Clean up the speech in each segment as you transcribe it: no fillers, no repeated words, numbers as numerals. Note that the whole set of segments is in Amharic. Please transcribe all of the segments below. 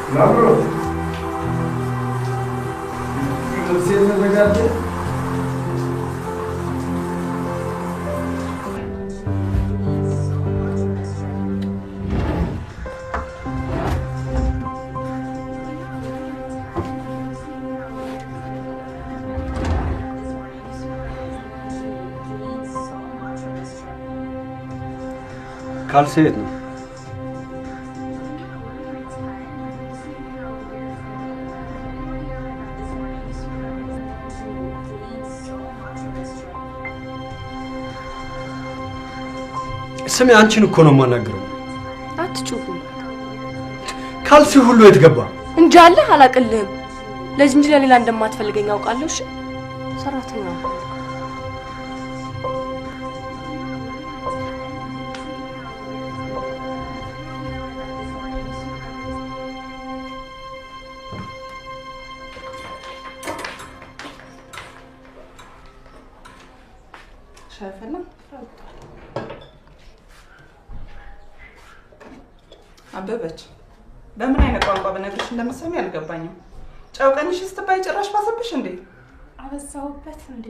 Lavro. Você é delegado? ካልሲ የት ነው? ስሚ አንቺን እኮ ነው የማናገረው። አትጩሁ። ካልሲ ሁሉ የት ገባ? እንጃለ አላቅልህም። ለዚህ እንጂ ለሌላ እንደማትፈልገኝ አውቃለሁ። እሺ ሰራተኛ ሻፈና አበበች በምን አይነት ቋንቋ በነግርሽ እንደምትሰሚ አልገባኝም። ጨው ቀንሽ ስትባይ ጭራሽ ባሰብሽ እንዴ? አበዛውበት እንዴ?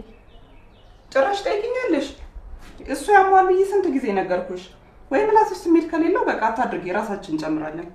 ጭራሽ ጠይቂኛለሽ? እሱ ያሟል ብዬ ስንት ጊዜ ነገርኩሽ? ወይ ምላስሽ ስሜት ከሌለው በቃ አታድርጊ፣ ራሳችን እንጨምራለን።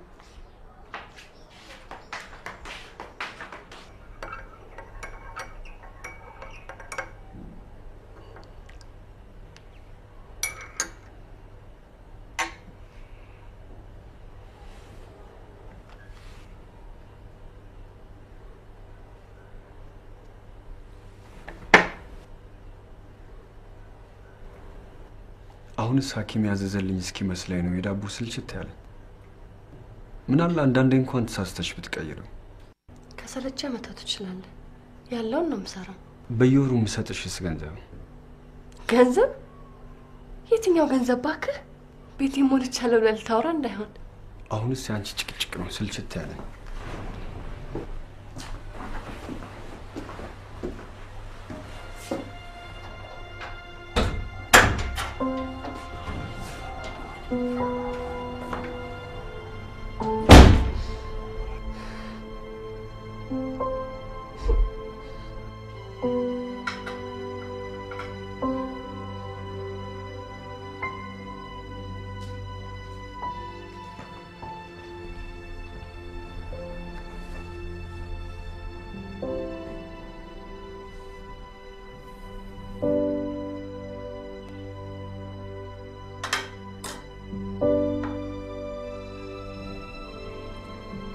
አሁንስ ሐኪም ያዘዘልኝ እስኪመስለኝ ነው የዳቦ ስልችት ያለ። ምን አለ አንዳንዴ እንኳን ተሳስተሽ ብትቀይረው። ከሰለቸ መተው ትችላለህ። ያለውን ነው የምሰራው። በየወሩ የምሰጥሽስ ገንዘብ? ገንዘብ? የትኛው ገንዘብ ባክህ? ቤቴ ሞልቻለሁ ብለህ ልታወራ እንዳይሆን። አሁንስ ያንቺ ጭቅጭቅ ነው ስልችት ያለ።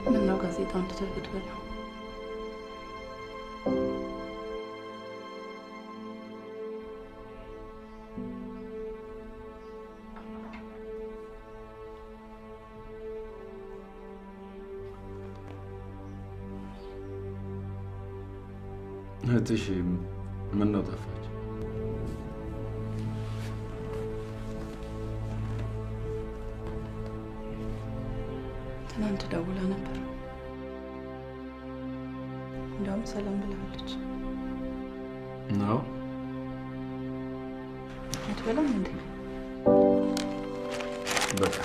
ምነው ጋዜጣውን ትተብትበለው? እህትሽ ምነው ጠፋች? ትናንት ደውላ ነበር። እንደውም ሰላም ብላለች። ነው አትበላም እንዴ? በቃ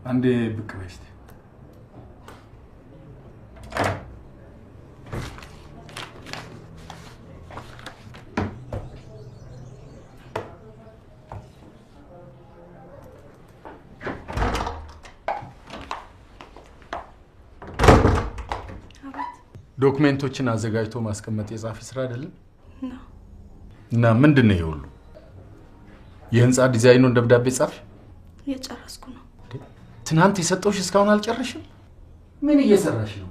አንዴ ብቅ በይ እስቲ። ዶክመንቶችን አዘጋጅቶ ማስቀመጥ የጻፊ ስራ አይደለም? ነው። እና ምንድነው ይሁሉ? የህንጻ ዲዛይኑን ደብዳቤ ጻፍ? እየጨረስኩ ነው። ትናንት የሰጠውሽ እስካሁን አልጨረሽም? ምን እየሰራሽ ነው?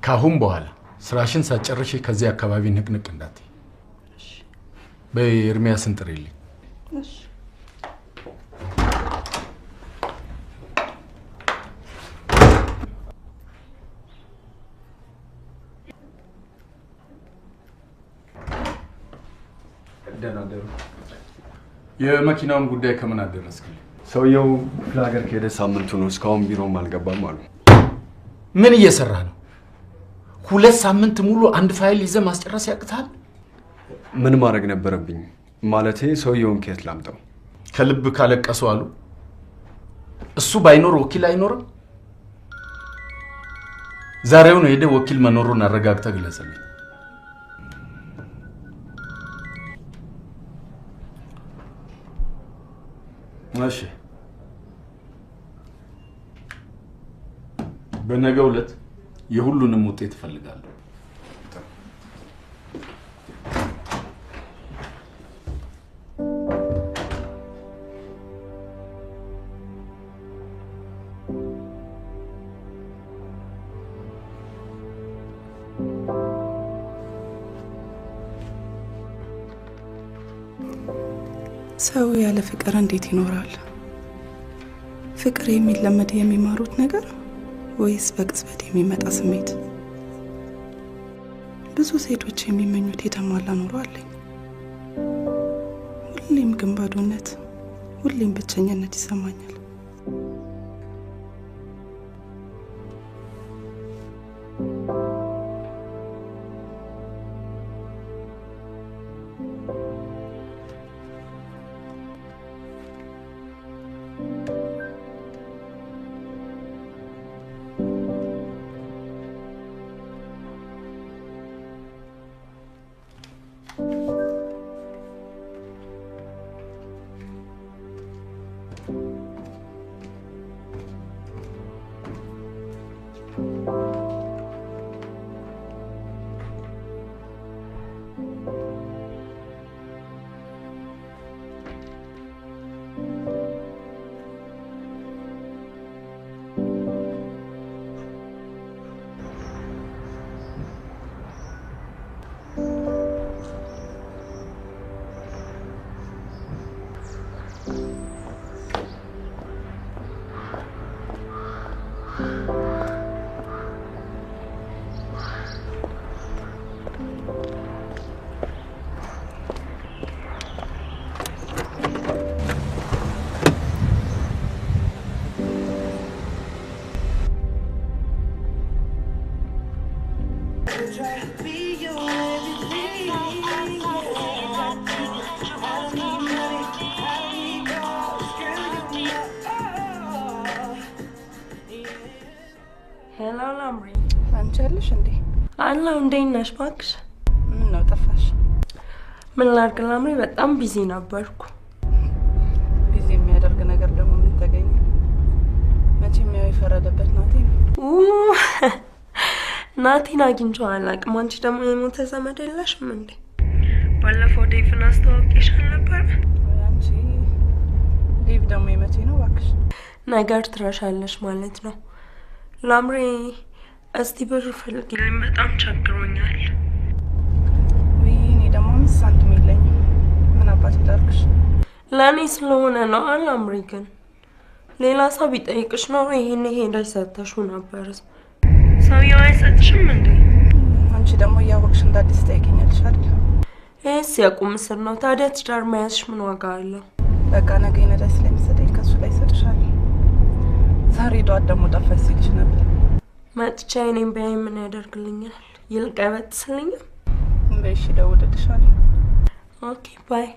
ካሁን በኋላ ስራሽን ሳትጨርሺ ከዚህ አካባቢ ንቅንቅ እንዳትይ። እሺ። በኤርሚያስን ጥሪልኝ። እሺ። ደናደሩ የመኪናውን ጉዳይ ከምን አደረስክልኝ? ሰውየው ክፍለ ሀገር ከሄደ ሳምንቱ ነው። እስካሁን ቢሮም አልገባም አሉ። ምን እየሰራ ነው? 2 ሳምንት ሙሉ አንድ ፋይል ይዘህ ማስጨረስ ያቅታል? ምን ማድረግ ነበረብኝ? ማለቴ ሰውየውን ከየት ላምጣው? ከልብ ካለቀሱ አሉ። እሱ ባይኖር ወኪል አይኖርም። ዛሬውን ሄደህ ወኪል መኖሩን አረጋግጠህ ግለጽልኝ። እሺ። በነገው ዕለት የሁሉንም ውጤት እፈልጋለሁ። ሰው ያለ ፍቅር እንዴት ይኖራል? ፍቅር የሚለመድ የሚማሩት ነገር ወይስ በቅጽበት የሚመጣ ስሜት? ብዙ ሴቶች የሚመኙት የተሟላ ኑሮ አለኝ። ሁሌም ግን ባዶነት፣ ሁሌም ብቸኝነት ይሰማኛል። ሄሎ ላምሪ፣ አንቺ አለሽ እንዴ? አላው እንዴት ነሽ? እባክሽ ምን ነው ጠፋሽ? ምን ላድርግ ላምሪ፣ በጣም ቢዚ ነበርኩ። ቢዚ የሚያደርግ ነገር ደግሞ ምን ተገኘ? መቼም ያው የፈረደበት ናቲ ነው። ናቲን አግኝቼው አላውቅም። አንቺ ደግሞ የሞተ ዘመድ የለሽም እንዴ? ባለፈው ዴቭን አስተዋውቄሻል ነበር። አንቺ ዴቭ ደግሞ የመቼ ነው እባክሽ? ነገር ትረሻለሽ ማለት ነው። ላምሪ እስቲ ብር ፈልጊልኝ፣ በጣም ቸግሮኛል። እኔ ደግሞ 5 ሳንቲም የለኝም። ምን አባቴ ላድርግሽ? ለእኔ ስለሆነ ነው። አላምሪ ግን ሌላ ሰው ቢጠይቅሽ ነው ይሄን ሄደሽ ሰጥተሽው ነበር። ሰውየው አይሰጥሽም እንዴ? አንቺ ደግሞ እያወቅሽ እንደ አዲስ ትጠይቂኛለሽ አይደል? ይሄስ የቁም ስር ነው። ታዲያ ትዳር መያዝሽ ምን ዋጋ አለው? በቃ ነገ ነዳጅ ስለሚሰጠኝ ከሱ ላይ ይሰጥሻል። ዛሬ ጧት ደግሞ ጠፋሽ ሲልሽ ነበር። መጥቻ እኔም በይ ምን ያደርግልኛል? ይልቅ አይበጥስልኝም? በእሺ እደውልልሻለሁ። ኦኬ ባይ።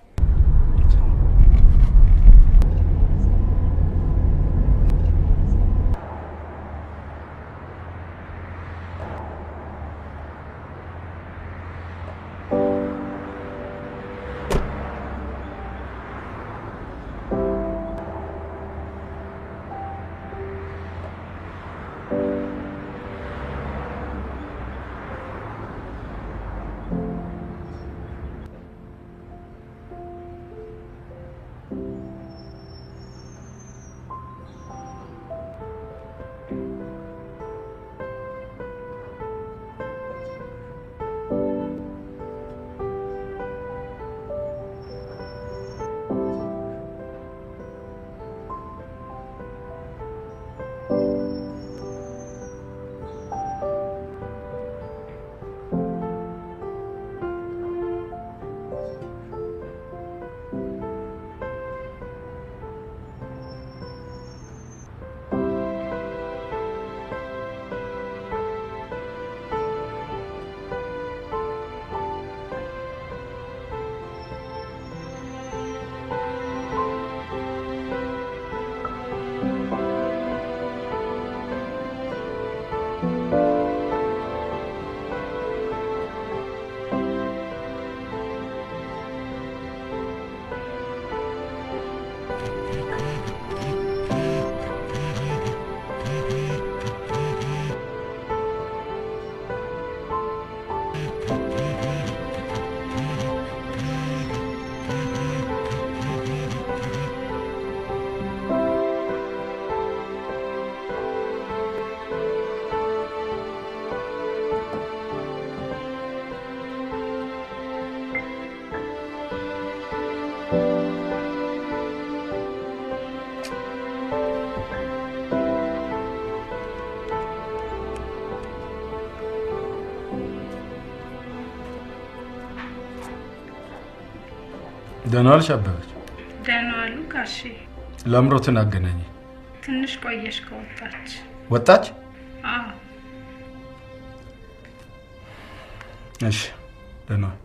ደህና ዋልሽ አበበች? ደህና ዋሉ ጋሼ። ላምሮትን አገናኘ። ትንሽ ቆየሽ ከወጣች? ወጣች? አዎ። እሺ ደህና ዋል።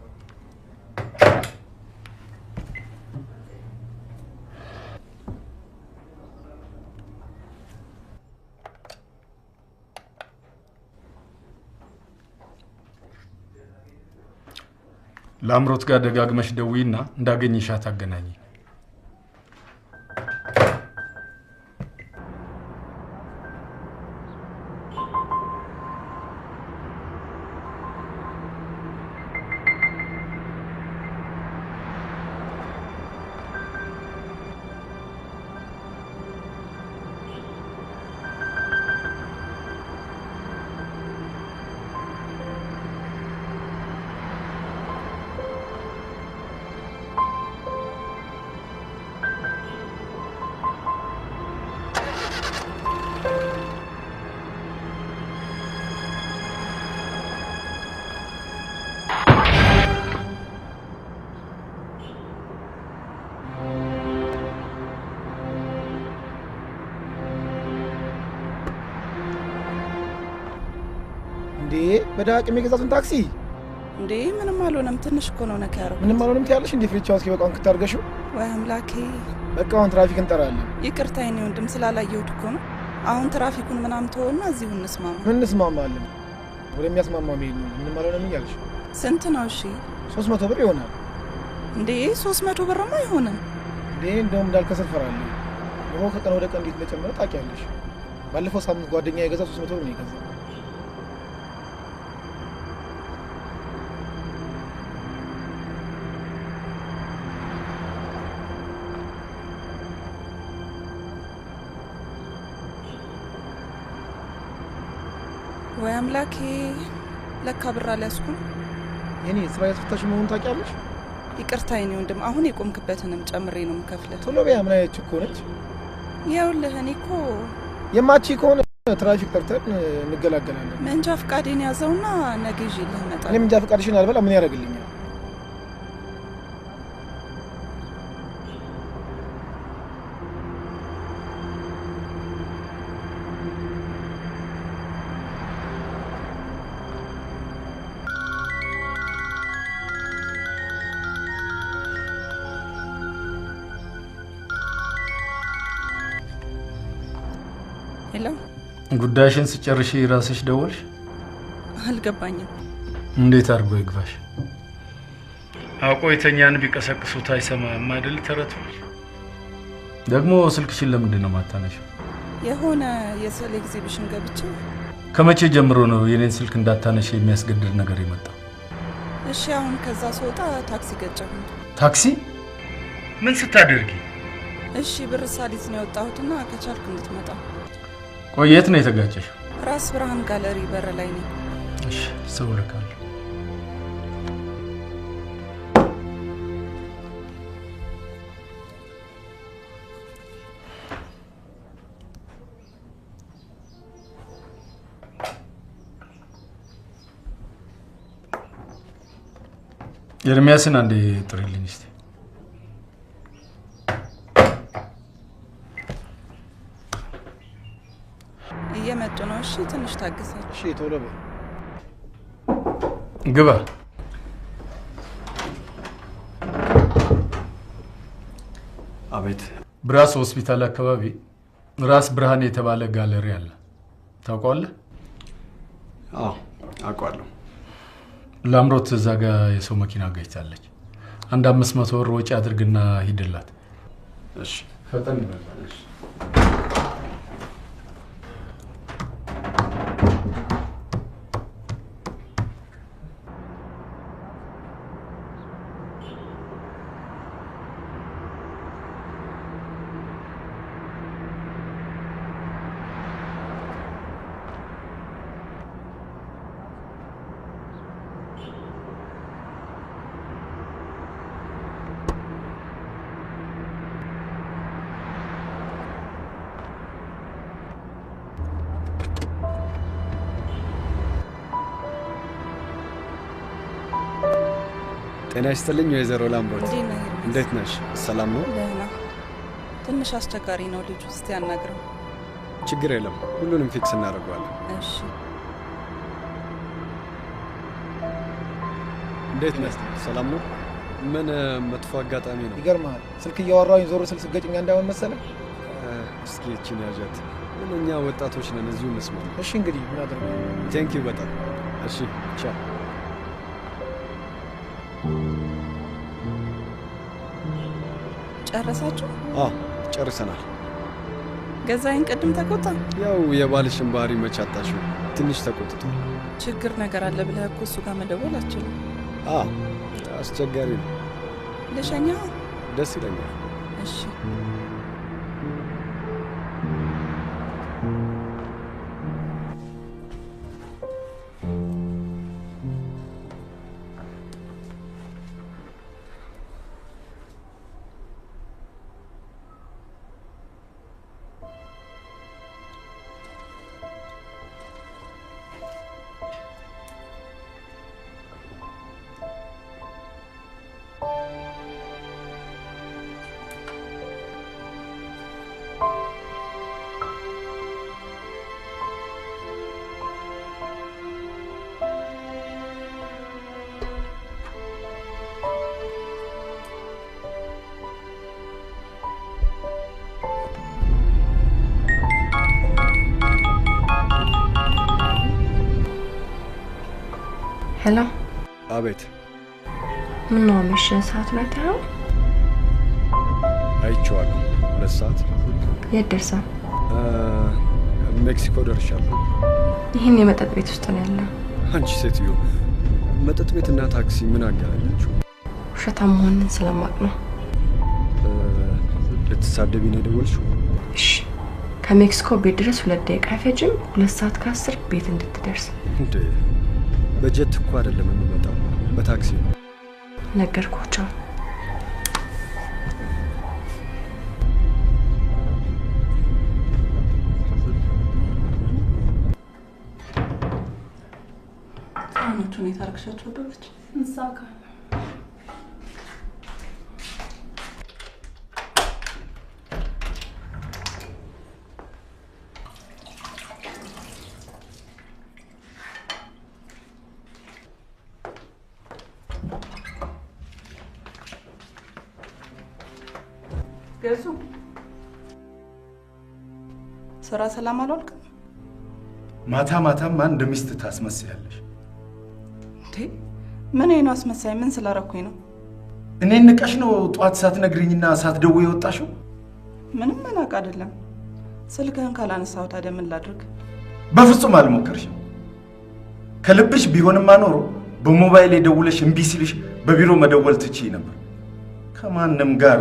ላምሮት ጋር ደጋግመሽ ደውይና እንዳገኝሻት አገናኝ። በዳቅ የሚገዛቱን ታክሲ እንዴ ምንም አልሆነም። ትንሽ እኮ ነው ነካ ያረው። ምንም አልሆነም ትያለሽ እንዴ? ፍሪቻውስ ከበቃውን ከተርገሽው ወይ አምላኬ። በቃ አሁን ትራፊክ እንጠራለን። ይቅርታ የኔ ወንድም ስላላየሁት እኮ ነው። አሁን ትራፊኩን ምናምን ተወውና እዚሁ እንስማማ። ምን እንስማማለን? ወደሚያስማማ መሄድ ነው። ምንም አልሆነም እያልሽ ስንት ነው? እሺ 300 ብር ይሆናል። እንዴ 300 ብርማ አይሆንም እንዴ። እንደውም እንዳልከስር ፈራለሁ። ኑሮ ከቀን ወደ ቀን እንዴት እንደጨመረ ታውቂያለሽ። ባለፈው ሳምንት ጓደኛዬ የገዛው 300 ብር ነው የገዛው። ወይ አምላኬ። ለካ ብር አልያዝኩም። የኔ ስራ ያስፈታሽ መሆኑን ታውቂያለሽ። ይቅርታ የኔ ወንድም፣ አሁን የቆምክበትንም ጨምሬ ነው የምከፍለው። ቶሎ በያ። ምን አይነት እኮ ነች። ይኸውልህ እኔ እኮ የማቺ ከሆነ ትራፊክ ጠርተን እንገላገላለን። መንጃ ፈቃዴን ያዘውና ነገ ይዤልህ እመጣለሁ። እኔ መንጃ ፈቃድሽን አልበላ ምን ያደርግልኛል? ሄሎ፣ ጉዳይሽን ስጨርሽ ራስሽ ደወልሽ? አልገባኝም። እንዴት አድርጎ ይግባሽ? አውቆ የተኛን ቢቀሰቅሱት አይሰማም አይደል ተረቱ? ደግሞ ስልክሽን ለምንድን ነው ማታነሺው? የሆነ የስዕል ኤግዚቢሽን ገብቼ። ከመቼ ጀምሮ ነው የኔን ስልክ እንዳታነሺ የሚያስገድድ ነገር የመጣው? እሺ አሁን ከዛ ስወጣ ታክሲ ገጨሁኝ። ታክሲ? ምን ስታደርጊ? እሺ ብር ሳሊዝ ነው የወጣሁትና ከቻልክ እንድትመጣ። ቆይ የት ነው የተጋጨሽው? ራስ ብርሃን ጋለሪ በር ላይ ነኝ። እሺ ሰው ልካለሁ። ኤርሚያስን አንዴ ጥሪልኝ እስቲ። እየመጡ ነው። እሺ ትንሽ ታገሰኝ። እሺ ቶሎ በይ። ግባ። አቤት። ብራስ ሆስፒታል አካባቢ ራስ ብርሃን የተባለ ጋለሪ አለ። ታውቀዋለህ? አዎ አውቀዋለሁ። ላምሮት እዛ ጋ የሰው መኪና ገጭታለች። አንድ 500 ብር ወጪ አድርግና ሂድላት። እሺ ፈጠን በል። ጤና ይስጥልኝ ወይዘሮ ላምሮት። እንዴት ነሽ? ሰላም ነው? ደህና። ትንሽ አስቸጋሪ ነው ልጁ። እስቲ ያናግረው። ችግር የለም፣ ሁሉንም ፊክስ እናደርገዋለን። እሺ። እንዴት ነሽ? ሰላም ነው? ምን መጥፎ አጋጣሚ ነው? ይገርማል። ስልክ እያወራሁኝ ዞር ስል ስገጭኛ እንዳይሆን መሰለኝ። እስኪ እቺን ያዣት። ምን እኛ ወጣቶች ነን፣ እዚሁ መስማ። እሺ እንግዲህ ምን አደርጋለሁ? ቴንክ ዩ በጣም እሺ። ቻው። ጨረሳችሁ? ጨርሰናል። ገዛኸኝ ቅድም ተቆጣ። ያው የባልሽን ባህሪ መቻጣሽው ትንሽ ተቆጥቷል። ችግር ነገር አለ ብለህ እኮ እሱ ጋር መደወል አትችልም። አስቸጋሪ ነው። ልሸኛ? ደስ ይለኛል። እሺ። ሄሎ። አቤት። ምን ነው ምሽን ሰዓት ላይ ታው? አይቼዋለሁ። 2 ሰዓት። የት ደርሰህ? ሜክሲኮ ደርሻለሁ። ይሄን የመጠጥ ቤት ውስጥ ነው ያለው። አንቺ ሴትዮ፣ መጠጥ ቤትና ታክሲ ምን አገናኛችሁ? ውሸታም መሆንን ስለማቅ ነው። ልትሳደቢ ነው የደወልሽው? እሺ። ከሜክሲኮ ቤት ድረስ 2 ደቂቃ አይፈጅም። 2 ሰዓት ከ10 ቤት እንድትደርስ። እንዴ በጀት እኮ አይደለም የምመጣው፣ በታክሲ ነው። ነገርኳቸው። ሳህኖቹን የት አደረግሻቸው? አበበች እዛ ጋር ገዙ። ስራ ሰላም አልዋልክም? ማታ ማታም ማን እንደሚስት ታስመስያለሽ? እንዴ ምን ነው አስመሳይ? ምን ስላረኩኝ ነው? እኔን ንቀሽ ነው ጧት ሳትነግሪኝና ሳትደውይ የወጣሽው? ምንም መናቅ አይደለም። ስልክህን ካላነሳው ታዲያ ምን ላድርግ? በፍጹም አልሞከርሽም። ከልብሽ ቢሆንማ ኖሮ በሞባይል ደውለሽ እምቢ ሲልሽ በቢሮ መደወል ትችይ ነበር። ከማንም ጋር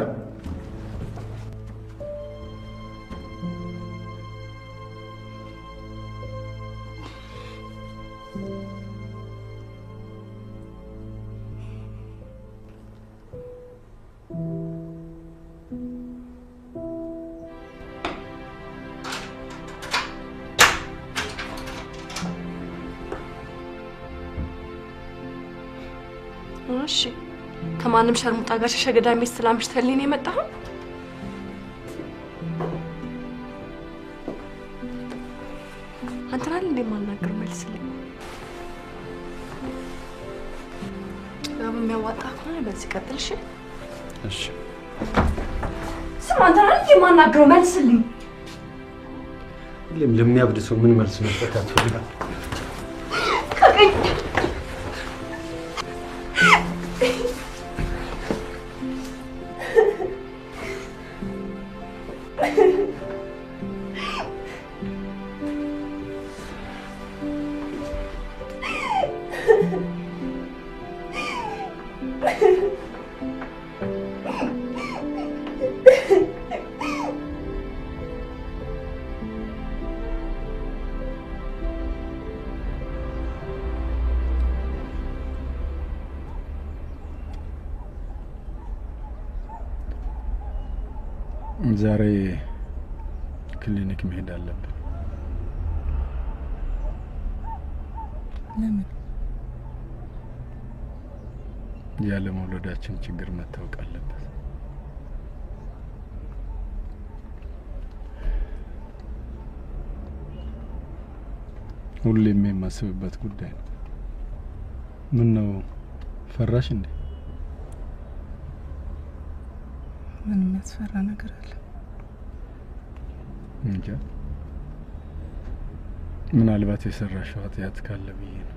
እሺ። ከማንም ሸርሙጣ ጋር ሸገዳሜ ስላምሽተልኝ ነው የመጣው? አንተናል እንደ ማናገር መልስልኝ። ያው የሚያዋጣ ከሆነ በዚህ ቀጥል። እሺ እሺ። ስማ፣ አንተናል እንደ ማናገር መልስልኝ። ሁሌም ለሚያብድ ሰው ምን መልስ መስጠት ያስፈልጋል? ከቀኝ ዛሬ ክሊኒክ መሄድ አለብን። ለምን? ያለ መውለዳችን ችግር መታወቅ አለበት። ሁሌም የማስብበት ጉዳይ ነው። ምን ነው ፈራሽ እንዴ? ምን የሚያስፈራ ነገር አለ? እንጃ፣ ምናልባት የሰራሽው ኃጢአት ካለ ብዬ ነው።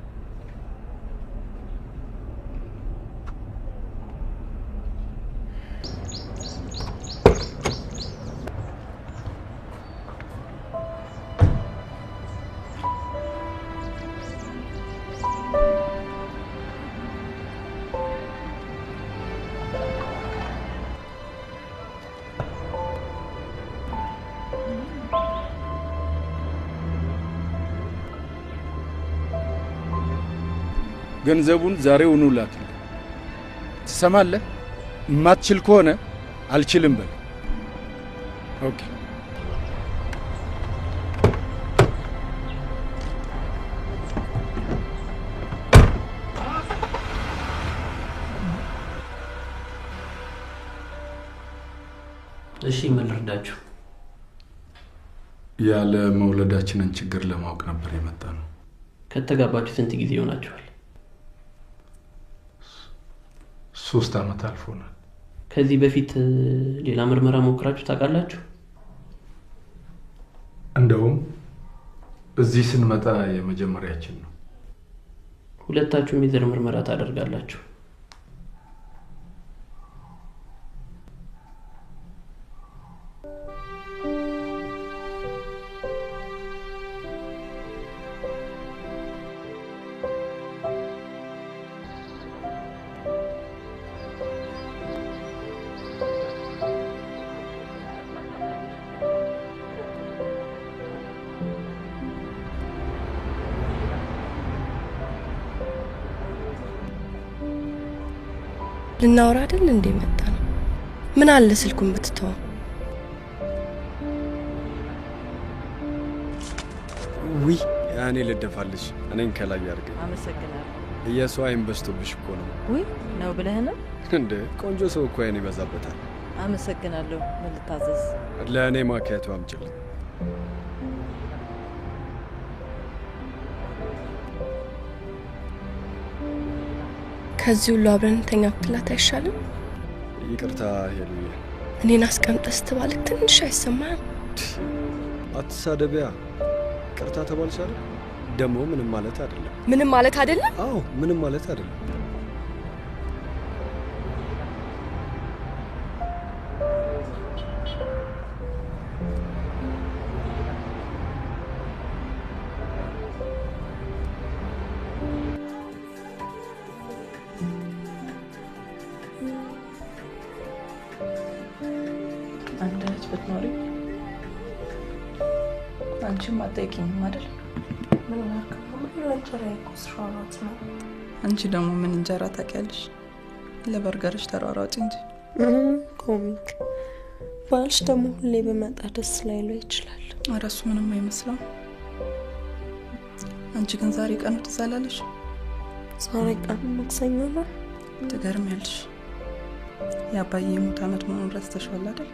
ገንዘቡን ዛሬውኑ ላክልኝ። ትሰማለህ? የማትችል ከሆነ አልችልም በል። ኦኬ። እሺ፣ ምን ልርዳችሁ? ያለ መውለዳችንን ችግር ለማወቅ ነበር የመጣ ነው። ከተጋባችሁ ስንት ጊዜ ይሆናችኋል? 3 ዓመት አልፎናል። ከዚህ በፊት ሌላ ምርመራ ሞክራችሁ ታውቃላችሁ? እንደውም እዚህ ስንመጣ የመጀመሪያችን ነው። ሁለታችሁም የዘር ምርመራ ታደርጋላችሁ? ልናወራ አይደል እንዴ መጣ ነው? ምን አለ ስልኩን ብትተው? ውይ ያኔ ልደፋልሽ። እኔን ከላይ ያርገኝ። አመሰግናለሁ። የሰው አይን በዝቶብሽ እኮ ነው። ውይ ነው ብለህ ነው እንዴ? ቆንጆ ሰው እኮ አይን ይበዛበታል። አመሰግናለሁ። ምን ልታዘዝ? ለእኔ ማኪያቶ አምጪልኝ። ከዚህ ሁሉ አብረን እንተኛ ብትላት አይሻልም? ይቅርታ ሄሉዬ። እኔን አስቀምጠህ ስትባል ትንሽ አይሰማህም? አትሳደቢያ። ይቅርታ ተባልሽ አይደል? ደግሞ ምንም ማለት አይደለም። ምንም ማለት አይደለም? አዎ ምንም ማለት አይደለም። አንዳች ብትኖሪ አንቺም አትጠይቂኝም አይደል? ምን አልከው? እንጀራ ይቆስራራት ነው። አንቺ ደግሞ ምን እንጀራ ታውቂያለሽ? ለበርገርሽ ተሯሯጭ እንጂ። ኮሚክ ባልሽ ደግሞ ሁሌ በመጣ ደስ ላይለው ይችላል። ኧረ እሱ ምንም አይመስለው። አንቺ ግን ዛሬ ቀኑ ትዝ አላለሽ? ዛሬ ቀኑ ማክሰኞ ነው። ትገርሚያለሽ። የአባዬ የሞት ዓመት መሆኑን ረስተሽዋል አይደል?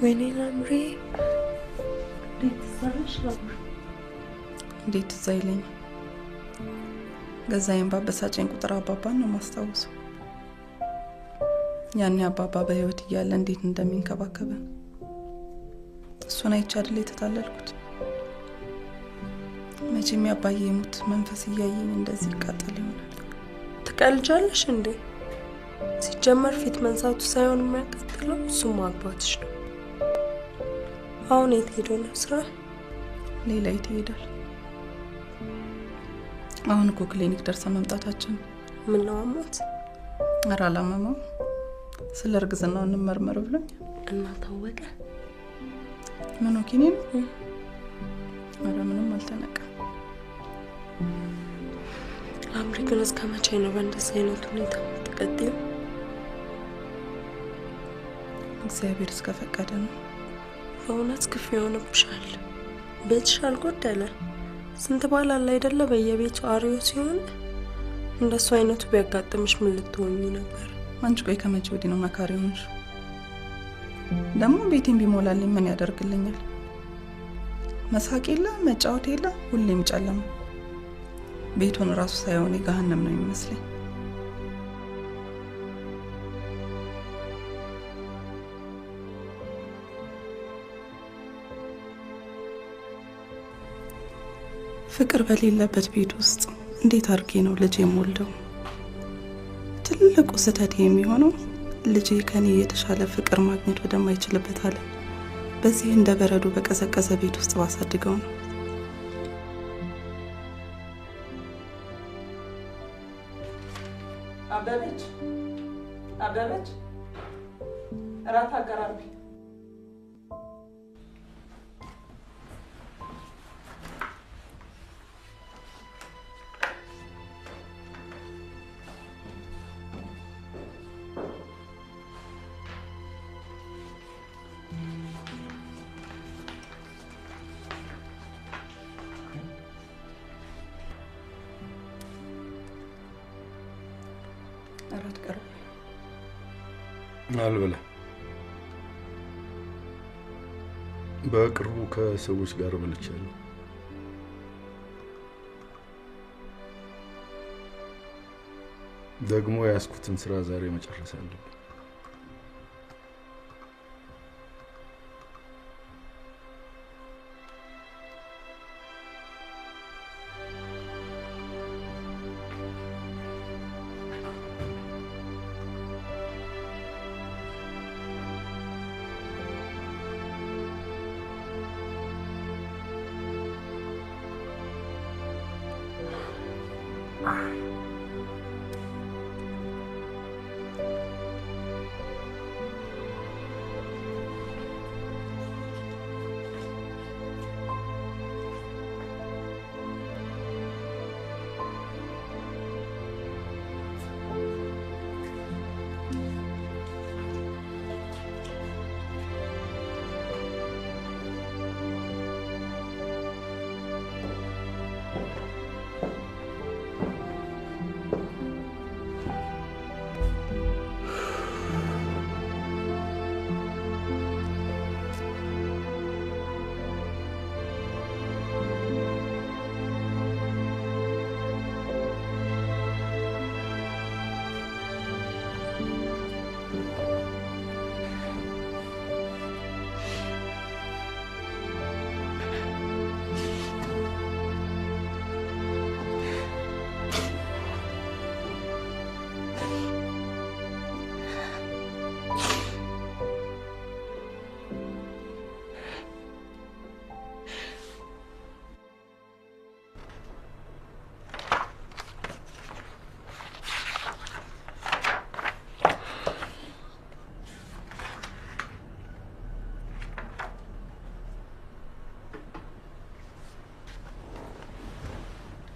ወይኔ ላምሪ፣ እንዴት ትዛለሽ? እንዴት ትዝ አይለኝም? ገዛዬን ባበሳጨኝ ቁጥር አባባን ነው ማስታወሰው። ያኔ አባባ በህይወት እያለ እንዴት እንደሚንከባከበን እሱን አይቼ አይደል የተታለልኩት። መቼም የአባዬ የሞት መንፈስ እያየኝ እንደዚህ ይቃጠል ይሆናል። ትቀልጃለሽ እንዴ? ሲጀመር ፊት መንሳቱ ሳይሆን የሚያቃጥለው እሱ ማግባትሽ ነው። አሁን የት ሄዶ ነው ስራ? ሌላ የት ይሄዳል? አሁን እኮ ክሊኒክ ደርሰን መምጣታችን። ምን ነው አሞት? ኧረ አላመመው። ስለ እርግዝናው እንመርመር ብሎኝ እና ታወቀ? ምን ኦኬኒ ነው? ኧረ ምንም አልተነቀም። ላምሪ ግን እስከ መቼ ነው በእንደዚህ አይነት ሁኔታ የምትቀጥይው? እግዚአብሔር እስከፈቀደ ነው። በእውነት ክፉ ይሆንብሻል። ቤትሽ አልጎደለ። ስንት ባል አለ አይደለ በየቤቱ አሪዮ ሲሆን እንደሱ አይነቱ ቢያጋጥምሽ ምን ልትሆኚ ነበር? አንቺ ቆይ ከመቼ ወዲህ ነው መካሪ ሆንሽ? ደግሞ ቤቴን ቢሞላልኝ ምን ያደርግልኛል? መሳቅ የለ መጫወት የለ ሁሌም ጨለማ። ቤቱን ራሱ ሳይሆን ገሃነም ነው የሚመስለኝ። ፍቅር በሌለበት ቤት ውስጥ እንዴት አድርጌ ነው ልጄ የምወልደው? ትልቁ ስህተት የሚሆነው ልጄ ከኔ የተሻለ ፍቅር ማግኘት ወደማይችልበት ዓለም በዚህ እንደ በረዶ በቀዘቀዘ ቤት ውስጥ ባሳድገው ነው። አበበች እራት አቀራርቢ። እራት ቀርብ። አልበላ። በቅርቡ ከሰዎች ጋር በልቻለሁ። ደግሞ ያስኩትን ስራ ዛሬ መጨረስ አለብኝ።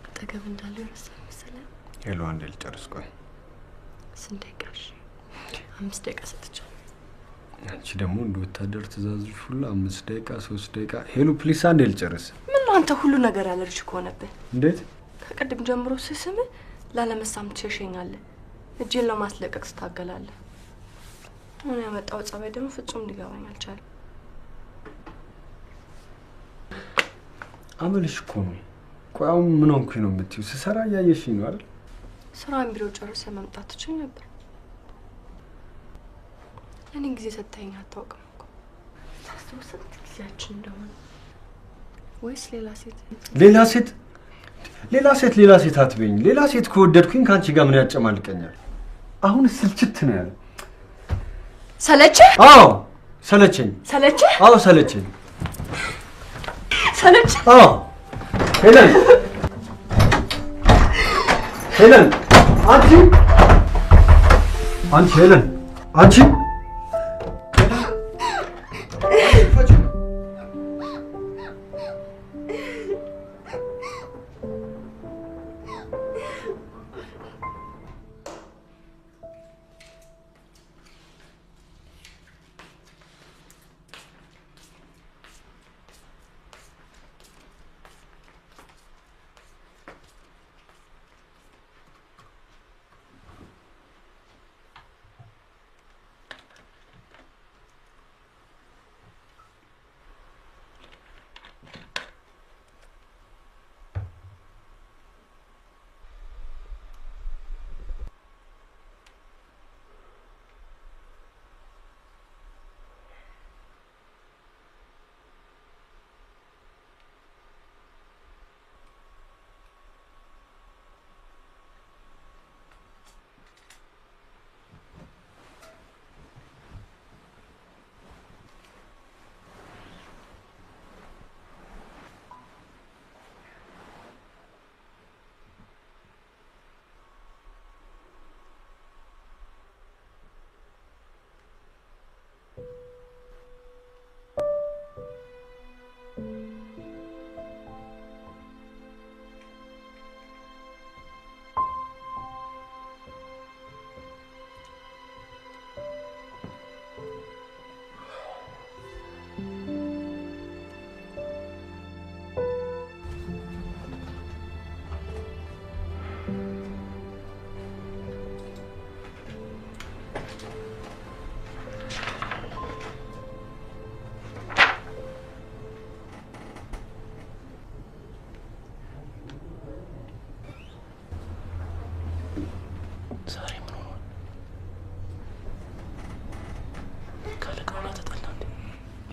አጠገብ እንዳለው ረሳኝ መሰለኝ። ሄሎ፣ አንዴ ልጨርስ። ቆይ ስንት ደቂቃሽ? 5 ደቂቃ ሰጥቻለሁ። አንቺ ደግሞ እንደ ወታደር ትእዛዝሽ ሁሉ 5 ደቂቃ 3 ደቂቃ። ሄሎ ፕሊስ፣ አንዴ ልጨርስ። ምን ነው አንተ ሁሉ ነገር ያለልሽ ከሆነብህ? እንዴት ከቀድም ጀምሮ ስስም ላለመሳም ትሸሸኛለህ፣ እጄን ለማስለቀቅ ስታገላለህ። ምን ያመጣው ጸባይ ደግሞ ፍጹም ሊገባኝ አልቻለም። አመልሽ እኮ ነው። ቆይ አሁን ምን ሆንኩኝ ነው የምትይው? ስሰራ እያየሽኝ ነው አይደል? ስራን ቢሮ ጨርሰህ መምጣት ትችል ነበር። እኔ ጊዜ ሰጥተኸኝ አታውቅም እኮ። ታስታውስ ስንት ጊዜያችን እንደሆነ። ወይስ ሌላ ሴት አትበይኝ። ሌላ ሴት ከወደድኩኝ ካንቺ ጋር ምን ያጨማልቀኛል? አሁን ስልችት ነው ያለ። ሰለቸህ? አዎ ሰለቸኝ። ሰለቸህ? አዎ ሰለቸኝ። ሰለቸህ? አዎ ሄለን አንቺ ሄለን አንቺ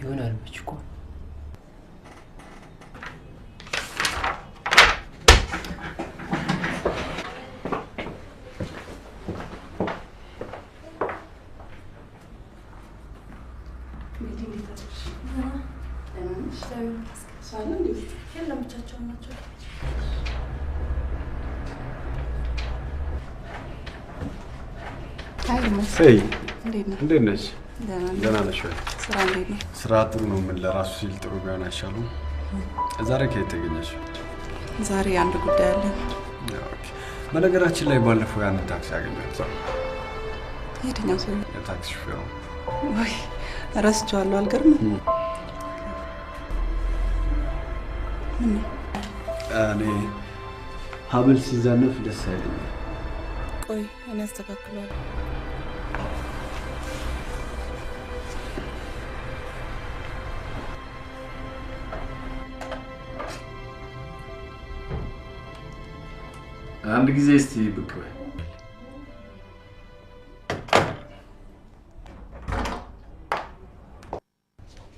ይሆናል ብቻ Hey, እንዴት ነሽ? ደህና ነሽ ወይ? ስራ እንዴት ነው? ስራ ጥሩ ነው። ምን ለራሱ ሲል ጥሩ ቢሆን አይሻልም? ዛሬ ከየት ተገኘሽ? ዛሬ አንድ ጉዳይ አለኝ። ኦኬ። በነገራችን ላይ ባለፈው ያን ታክሲ አገኘሁት። የትኛው ሰው? የታክሲ ሹፌሩ። ወይ እረስቸዋለሁ። አልገርምም? እኔ ሀብል ሲዛነፍ ደስ አይለኝም። ቆይ እኔ አስተካክለዋለሁ። አንድ ጊዜ እስቲ ብቅ በይ።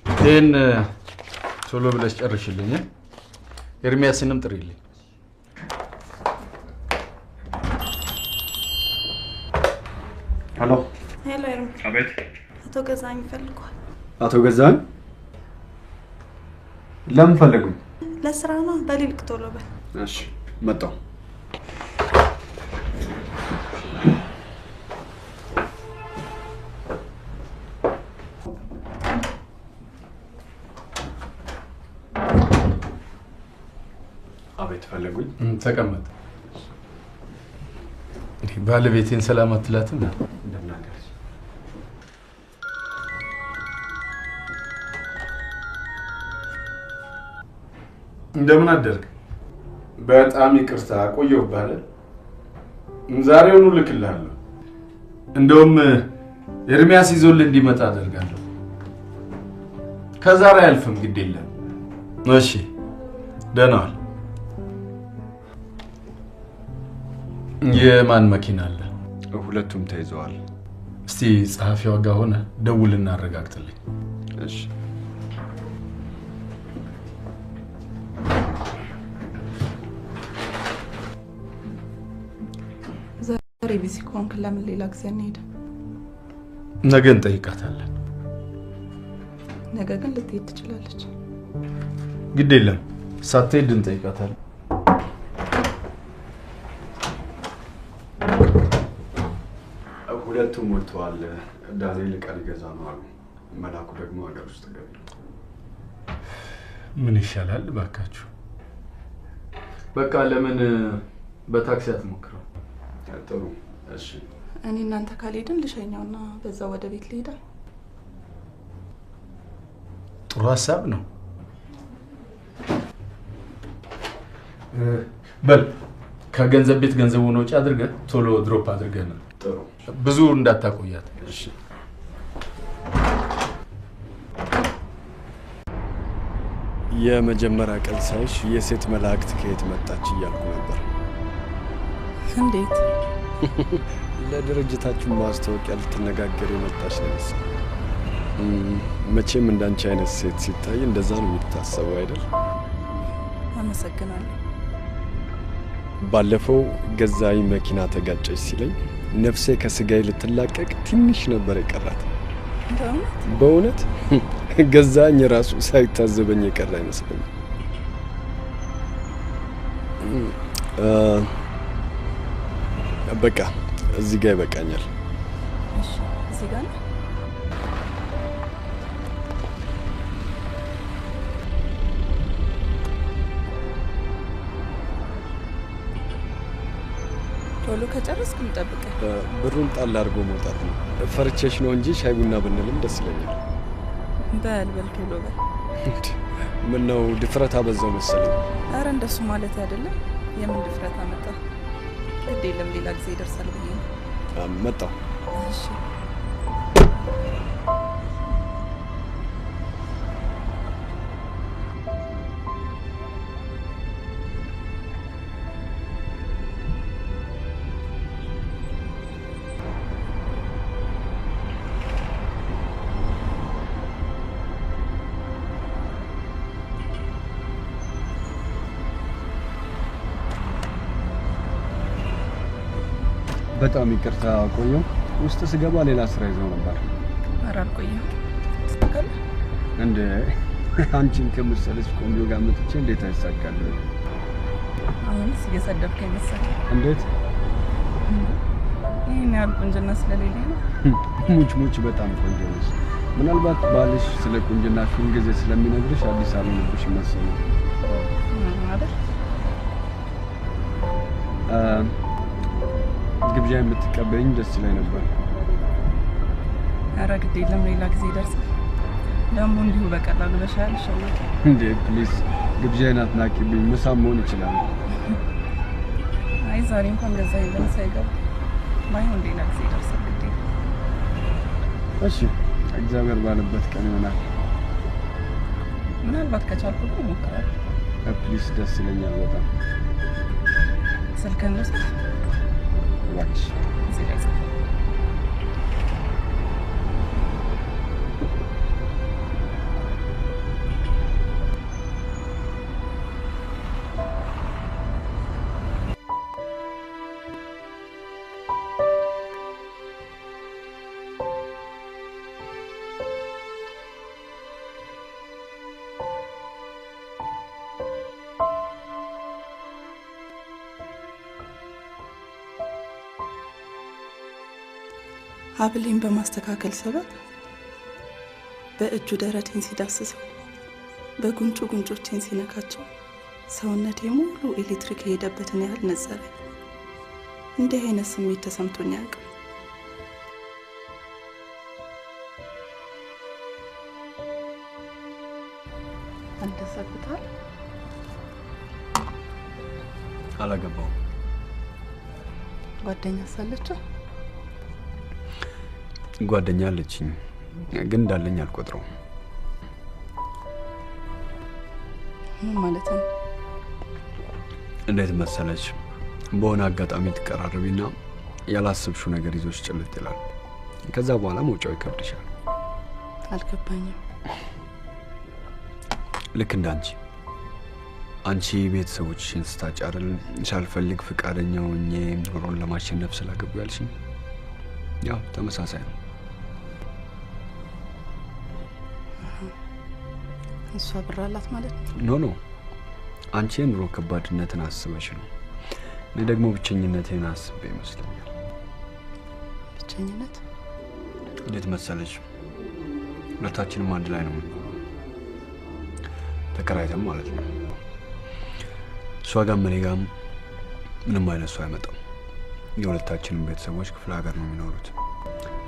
ይህን ቶሎ ብለሽ ጨርሽልኝ። ኤርሚያስንም ጥሪልኝ። ሄሎ ሄሎ። አቤት። አቶ ገዛኝ ፈልጓል። አቶ ገዛኝ ለምን ፈለጉኝ? ለስራ ነው። በሊልቅ ቶሎ በል። እሺ መጣሁ። አቤት ፈለጉኝ? ተቀመጥ። ባለቤቴን ሰላም አትላትም? እንደምን አደርክ? በጣም ይቅርታ ቆየሁብህ አይደል? ዛሬውኑ ልክልሃለሁ። እንደውም ኤርሚያስ ይዞልህ እንዲመጣ አደርጋለሁ። ከዛሬ አያልፍም፣ ግድ የለም። እሺ ደህና ዋል። የማን መኪና አለ? ሁለቱም ተይዘዋል። እስቲ ጸሐፊዋ ጋር ሆነ ደውልና አረጋግጥልኝ። እሺ ዛሬ ቢዚ ከሆንክ ለምን ሌላ ጊዜ እንሄድም? ነገ እንጠይቃታለን። ነገ ግን ልትሄድ ትችላለች። ግድ የለም፣ ሳትሄድ እንጠይቃታለን። ሁለቱም ወጥተዋል። ዳንኤል ዕቃ ሊገዛ ነው አሉ። መላኩ ደግሞ ሀገር ውስጥ ገቢ ነው። ምን ይሻላል ባካችሁ? በቃ ለምን በታክሲ አትሞክረው? ጥሩ እሺ። እኔ እናንተ ካልሄድን ልሸኛውና በዛው ወደ ቤት ልሄዳ። ጥሩ ሀሳብ ነው። በል ከገንዘብ ቤት ገንዘቡን ወጪ አድርገህ ቶሎ ድሮፕ አድርገህ ነው። ጥሩ ብዙ እንዳታቆያት። እሺ የመጀመሪያ ቀን ሳይሽ የሴት መላእክት ከየት መጣች እያልኩ ነበር። እንዴት? ለድርጅታችሁ ማስታወቂያ ልትነጋገር የመጣች ነው መሰለኝ። መቼም እንዳንቺ አይነት ሴት ሲታይ እንደዛ ነው የሚታሰበው አይደል? አመሰግናለሁ። ባለፈው ገዛኝ መኪና ተጋጨች ሲለኝ ነፍሴ ከስጋዬ ልትላቀቅ ትንሽ ነበር የቀራት። በእውነት ገዛኝ ራሱ ሳይታዘበኝ የቀረ አይመስለኝም። በቃ እዚህ ጋር ይበቃኛል። እሺ እዚህ ጋር ነው። ቶሎ ከጨረስክ እንጠብቀህ። ብሩን ጣል አድርጎ መውጣት ነው። ፈርቼሽ ነው እንጂ ሻይ ቡና ብንልም ደስ ይለኛል። በል ቶሎ በል። ምን ነው ድፍረት አበዛው መሰለኝ። አረ እንደሱ ማለት አይደለም። የምን ድፍረት አመጣ? ግድ የለም ሌላ ጊዜ ይደርሳል ብዬ ነው። መጣሁ። እሺ በጣም ይቅርታ ቆየው። ውስጥ ስገባ ሌላ ስራ ይዘው ነበር። ኧረ አልቆየሁም። ትስተካከለ እንደ አንቺን ከመሰለች ቆንጆ ጋር መጥቼ እንዴት አይሳካል? አሁንስ እየሰደብከኝ መሰለኝ። እንዴት? ይሄን ያህል ቁንጅና ስለሌለኝ ነው። ሙች በጣም ቆንጆ ነሽ። ምናልባት ባልሽ ስለ ቁንጅናሽ ሁልጊዜ ስለሚነግርሽ አዲስ አልሆነብሽ መሰለኝ አይደል? ግብዣ የምትቀበይኝ ደስ ይለኝ ነበር። ኧረ ግድ የለም ሌላ ጊዜ ይደርሳል። ደግሞ እንዲሁ በቀላሉ በሻል ሸውት እንዴ ፕሊዝ ግብዣዬን አትናቂብኝ። ምሳ መሆን ይችላል። አይ ዛሬ እንኳን ገዛ ይለን ሳይገባ ማይሆን ሌላ ጊዜ ይደርሳል። ግድ የለም። እሺ እግዚአብሔር ባለበት ቀን ይሆናል። ምናልባት ከቻልኩ ግን እሞክራለሁ። ፕሊዝ ደስ ይለኛል በጣም። ስልክህን ልስጥ እባክሽ። እዚህ ላይ ጻፍ። ሀብሌን በማስተካከል ሰበብ በእጁ ደረቴን ሲዳስሰው በጉንጩ ጉንጮቼን ሲነካቸው ሰውነቴ ሙሉ ኤሌክትሪክ የሄደበትን ያህል ነጸረኝ። እንዲህ አይነት ስሜት ተሰምቶኝ አያውቅም። አንተሰብታል? አላገባውም። ጓደኛ ሳለችው? ጓደኛ አለችኝ፣ ግን እንዳለኝ አልቆጥረውም። ምን ማለት ነው? እንዴት መሰለች? በሆነ አጋጣሚ ትቀራረቢና ያላሰብሽው ነገር ይዞሽ ጭልጥ ይላል። ከዛ በኋላ መውጫው ይከብድሻል። አልገባኝም። ልክ እንዳንቺ አንቺ ቤተሰቦችሽን ስታጫርል ሳልፈልግ ፍቃደኛ ሆኜ ኑሮን ለማሸነፍ ስላገቡ ያልሽኝ ያው ተመሳሳይ ነው። እሷ ብር አላት ማለት ነው? ኖ አንቺ የኑሮ ከባድነትን አስበሽ ነው። እኔ ደግሞ ብቸኝነቴን አስቤ ይመስለኛል። ብቸኝነት? እንዴት መሰለሽ? ሁለታችንም አንድ ላይ ነው ተከራይተን ማለት ነው። እሷ ጋር እኔ ጋር ምንም አይነት ሰው አይመጣም። የሁለታችንም ቤተሰቦች ክፍለ ሀገር ነው የሚኖሩት።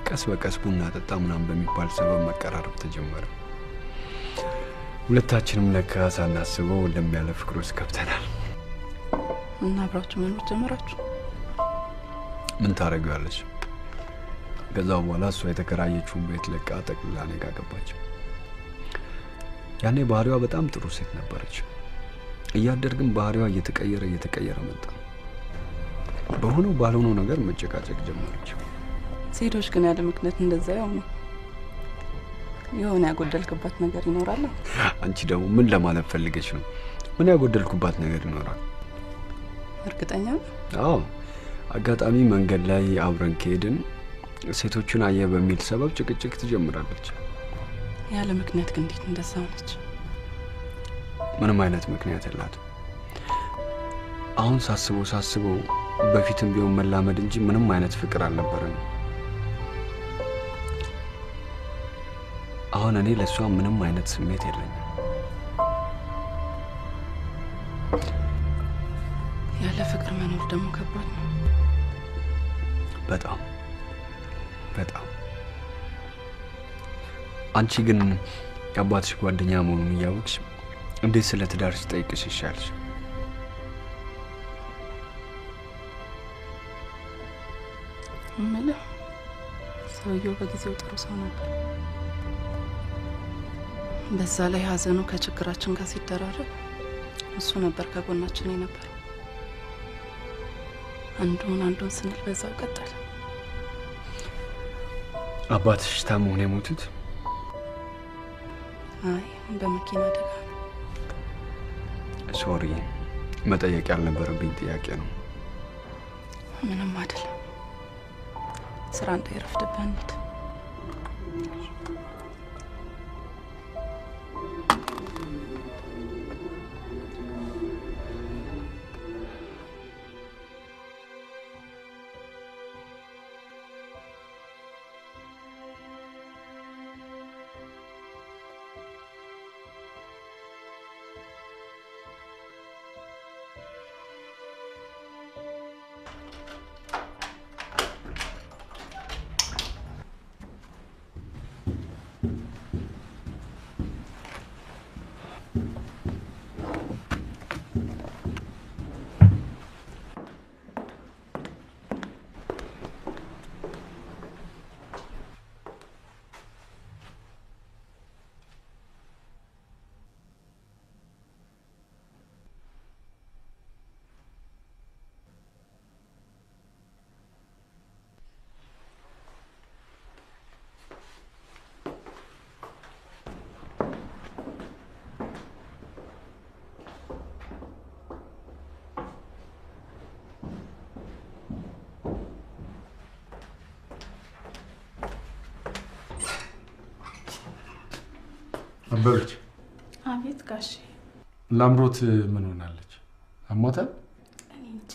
ቀስ በቀስ ቡና ጠጣ ምናምን በሚባል ሰበብ መቀራረብ ተጀመረ። ሁለታችንም ለካ ሳናስበው እንደሚያለ ፍቅር ውስጥ ገብተናል። እና አብራችሁ መኖር ጀመራችሁ? ምን ታደርጊዋለሽ? ከዛው በኋላ እሷ የተከራየችውን ቤት ለቃ ጠቅልላ እኔ ጋር ገባች። ያኔ ባህሪዋ በጣም ጥሩ ሴት ነበረች። እያደርግም ባህሪዋ እየተቀየረ መጣ። በሆነው ባልሆነው ነገር መጨቃጨቅ ጀመረች። ሴቶች ግን ያለ ምክንያት እንደዛ ያው ነው። የሆነ ያጎደልክባት ነገር ይኖራል። አንቺ ደግሞ ምን ለማለት ፈልገሽ ነው? ምን ያጎደልኩባት ነገር ይኖራል? እርግጠኛ ነው? አዎ፣ አጋጣሚ መንገድ ላይ አብረን ከሄድን ሴቶቹን አየ በሚል ሰበብ ጭቅጭቅ ትጀምራለች። ያለ ምክንያት ግን እንዴት እንደዛ ሆነች? ምንም አይነት ምክንያት የላትም። አሁን ሳስበው በፊትም ቢሆን መላመድ እንጂ ምንም አይነት ፍቅር አልነበረንም። አሁን እኔ ለሷ ምንም አይነት ስሜት የለኝም። ያለ ፍቅር መኖር ደግሞ ከባድ ነው። በጣም አንቺ ግን የአባትሽ ጓደኛ መሆኑን እያወቅሽ እንዴት ስለ ትዳርሽ ጠይቅሽ ይሻልሽ? እምልህ ሰውየው በጊዜው ጥሩ ሰው ነበር። በዛ ላይ ሀዘኑ ከችግራችን ጋር ሲደራረብ እሱ ነበር ከጎናችን የነበረው። አንዱን ስንል በዛው ቀጠለ። አባትሽ ታሞ ነው የሞቱት? አይ በመኪና አደጋ ነው። ሶሪ፣ መጠየቅ ያልነበረብኝ ጥያቄ ነው። ምንም አይደለም። ስራ እንዳይረፍድብን። አበበች። አቤት ጋሼ። ላምሮት ምን ሆናለች? አሟታል? እኔ እንጃ።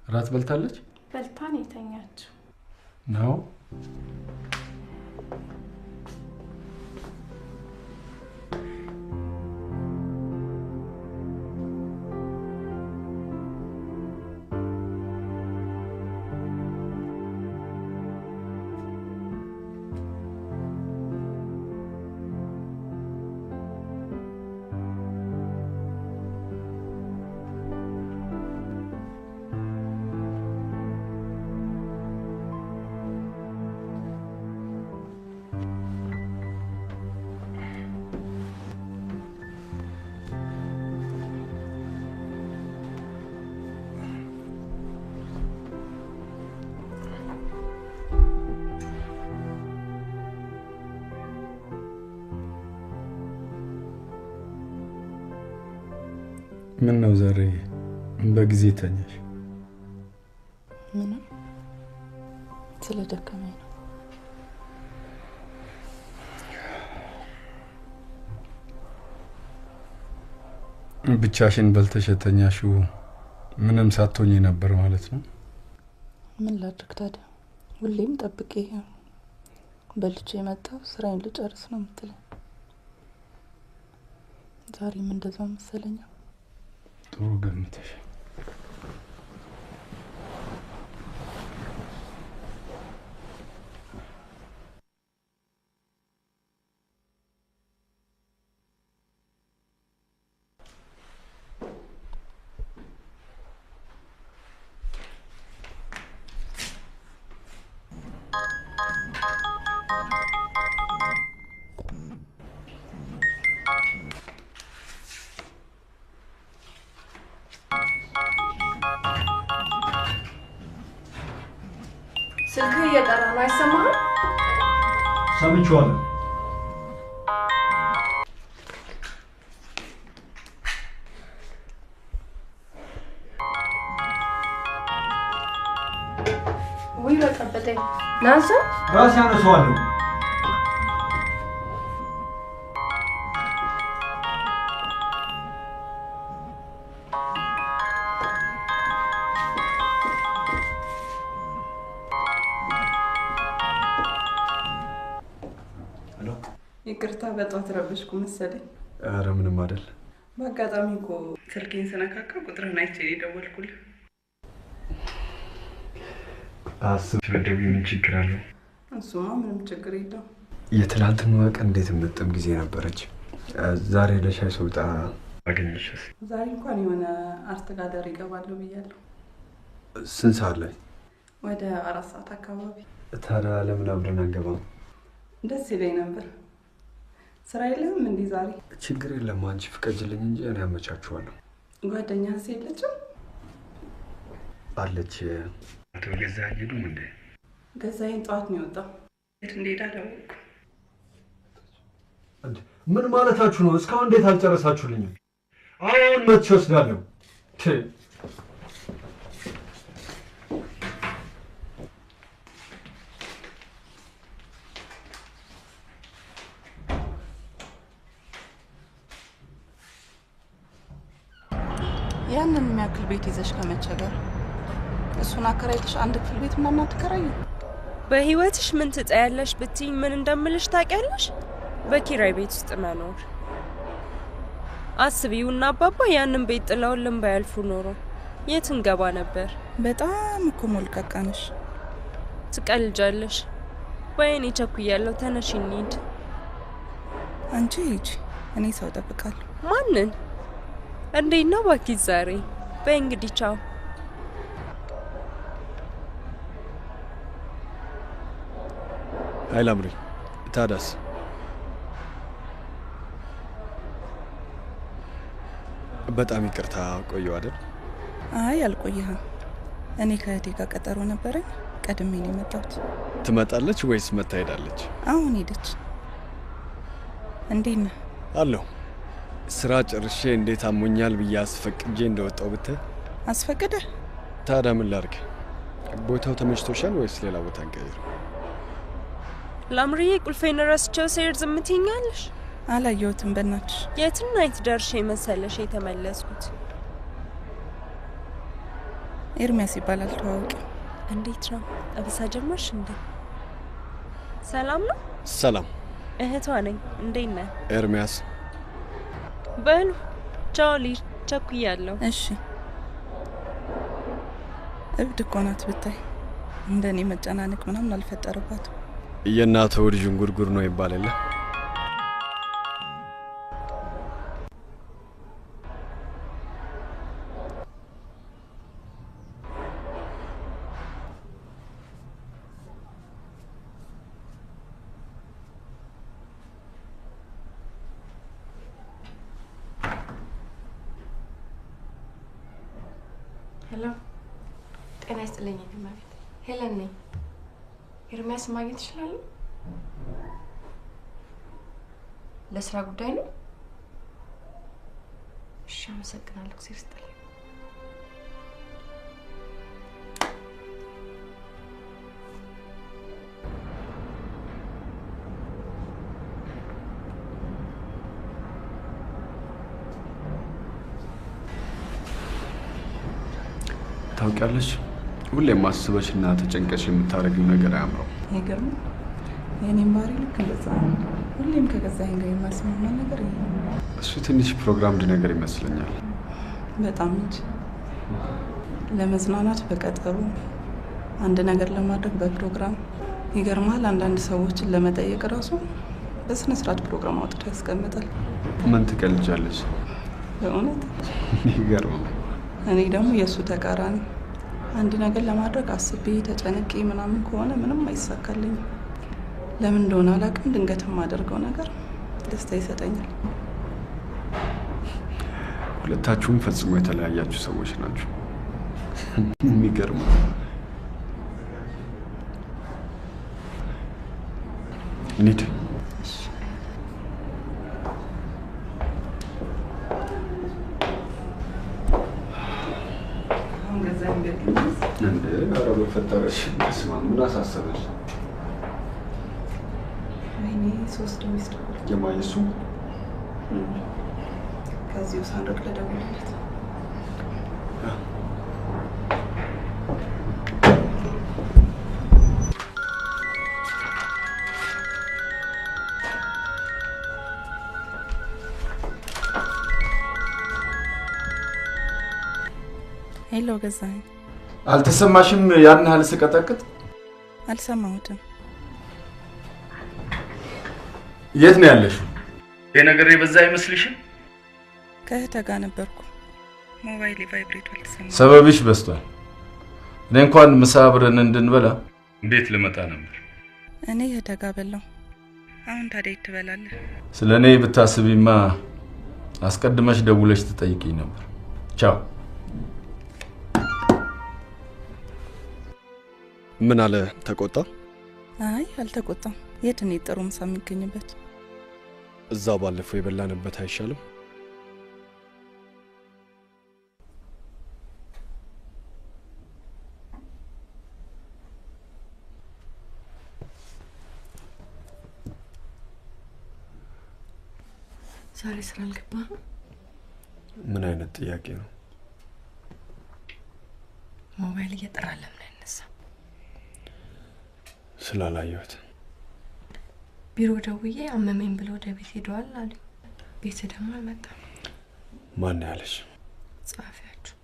ራት በልታለች? በልታ ነው የተኛችው። ነው? ምን ነው ዛሬ በጊዜ ተኛሽ? ምንም ስለደከመኝ ነው። ብቻሽን በልተሽ የተኛሽው ምንም ሳትሆኚ ነበር ማለት ነው? ምን ላድርግ ታዲያ? ሁሌም ጠብቄ በልቼ የመጣው ስራዬን ልጨርስ ነው የምትለኝ። ዛሬም እንደዛው መሰለኝ። ጥሩ ገምተሽ። ስልክ እየጠራ ነው፣ አይሰማህም? ሰምቼዋለሁ። ውይ በጠበጠኝ። ናንሳ ራሴ አነሳዋለሁ። ይቅርታ በጧት ረበሽኩ መሰለኝ። ኧረ ምንም አይደል። በአጋጣሚ እኮ ስልኬን ስነካካ ቁጥርህን አይቼ የደወልኩልህ። አስብ ስለደውዬ ምን ችግር አለው? እሱማ ምንም ችግር የለውም። የትናንትናዋ ቀን እንዴት የምጥም ጊዜ ነበረች። ዛሬ ለሻይ ስወጣ አገኘሽስ? ዛሬ እንኳን የሆነ አርት ጋለሪ እገባለሁ ብያለሁ። ስንት ሰዓት ላይ? ወደ 4 ሰዓት አካባቢ። ታዲያ ለምን አብረን አንገባም? ደስ ይለኝ ነበር። ስራ የለህም እንዴ ዛሬ? ችግር የለም፣ አንቺ ፍቀጅልኝ እንጂ እኔ አመቻችኋለሁ። ጓደኛህስ የለችም? አለች። አቶ ገዛኸኝ ሄዱም እንዴ? ገዛኸኝ ጠዋት ነው የወጣው። የት እንደሄደ አላወቅኩም። ምን ማለታችሁ ነው? እስካሁን እንዴት አልጨረሳችሁልኝም? አሁን መጥቼ ወስዳለሁ። ያንን የሚያክል ቤት ይዘሽ ከመቸገር እሱን አከራይተሽ አንድ ክፍል ቤት ምናምን አትከራዩ? በህይወትሽ ምን ትጠያለሽ ብትይ ምን እንደምልሽ ታውቂያለሽ? በኪራይ ቤት ውስጥ መኖር አስቢውና አባባ ያንን ቤት ጥለውልን ባያልፉ ኖሮ የት እንገባ ነበር? በጣም እኮ ሞልቃቃ ነሽ። ትቀልጃለሽ። ወይኔ ቸኩያለሁ፣ ተነሽ እንሂድ። አንቺ ሂጂ፣ እኔ ሰው እጠብቃለሁ። ማንን? እንዴት ነው እባክሽ ዛሬ? በይ እንግዲህ ቻው። አይላምሪ ታዳስ በጣም ይቅርታ ቆየው አይደል? አይ አልቆየህም። እኔ ከእህቴ ጋር ቀጠሮ ነበረኝ፣ ቀድሜ ነው የመጣሁት። ትመጣለች ወይስ መታ ሄዳለች? አሁን ሄደች። እንዴት ነህ? አለሁ። ስራ ጨርሼ እንዴት አሞኛል ብዬ አስፈቅጄ እንደወጣው ብታይ። አስፈቅደህ? ታዲያ ምን ላድርግ? ቦታው ተመችቶሻል ወይስ ሌላ ቦታ እንቀይር? ላምሪዬ ቁልፌን ረስቼው ስሄድ ዝም ትይኛለሽ? አላየሁትም በእናትሽ። የትናይት ደርሼ መሰለሽ የተመለስኩት? ኤርሚያስ ይባላል፣ ተዋወቂ። እንዴት ነው? ጠብሳ ጀመርሽ እንዴ? ሰላም ነው? ሰላም። እህቷ ነኝ። እንዴት ነህ? ኤርሚያስ። በሉ ቻው፣ ልሂድ፣ ቸኩያለሁ። እሺ። እብድ እኮ ናት ብታይ። እንደኔ መጨናነቅ ምናምን አልፈጠረባትም። የእናቷ ወድ ዥንጉርጉር ነው ይባላል። ሄሎ፣ ጤና ይስጥልኝ። እማቤት ሄለን ነኝ። ኤርሚያስ ማግኘት ይችላል? ለስራ ጉዳይ ነው? እሺ፣ አመሰግናለሁ። እግዚአብሔር ይስጥልኝ። ታውቂያለሽ፣ ሁሌም ማስበሽና ተጨንቀሽ የምታረጊው ነገር አያምረው። ይገርም። የኔም ባህሪ ልክ እንደዛ ነው። ሁሌም ከገዛኝ ጋር የማስማማ ነገር ይሄ ነው። እሱ ትንሽ ፕሮግራምድ ነገር ይመስለኛል። በጣም እንጂ። ለመዝናናት በቀጠሩ፣ አንድ ነገር ለማድረግ በፕሮግራም። ይገርማል። አንዳንድ ሰዎችን ለመጠየቅ ራሱ በስነ ስርዓት ፕሮግራም አውጥቶ ያስቀምጣል። ምን ትቀልጃለሽ? በእውነት ይገርም። እኔ ደግሞ የእሱ ተቃራኒ። አንድ ነገር ለማድረግ አስቤ ተጨንቄ ምናምን ከሆነ ምንም አይሳካልኝም። ለምን እንደሆነ አላውቅም። ድንገት የማደርገው ነገር ደስታ ይሰጠኛል። ሁለታችሁም ፈጽሞ የተለያያችሁ ሰዎች ናችሁ። የሚገርም። እንሂድ። እንዴ ኧረ በፈጠረሽ ስማ፣ ምን አሳሰበሽ? ወይኔ 3 ሚስት የማየሱ ከዚሁ ሳንዶቅ ለደውልለት። ሄሎ ገዛኝ። አልተሰማሽም? ያን ያህል ስቀጠቅጥ አልሰማሁትም። የት ነው ያለሽው? ይሄ ነገር የበዛ አይመስልሽም? ከእህቴ ጋር ነበርኩ። ሞባይል ቫይብሬት አልተሰማም። ሰበብሽ በስቷል። እኔ እንኳን ምሳ አብረን እንድንበላ ቤት ልመጣ ነበር። እኔ እህቴ ጋር በላው። አሁን ታዲያ ትበላለህ? ስለኔ ብታስቢማ አስቀድመሽ ደውለሽ ትጠይቂኝ ነበር። ቻው። ምን አለ? ተቆጣ? አይ አልተቆጣም። የት ነው ጥሩ ምሳ የሚገኝበት? እዛው ባለፈው የበላንበት አይሻልም? ዛሬ ስራ አልገባህም? ምን አይነት ጥያቄ ነው? ሞባይል እየጠራ ለምን አይነሳ? ስላላየሁት ቢሮ ደውዬ አመመኝ ብሎ ወደ ቤት ሄደዋል አሉ። ቤት ደግሞ አልመጣም። ማን ያለሽ? ጻፊያችሁ።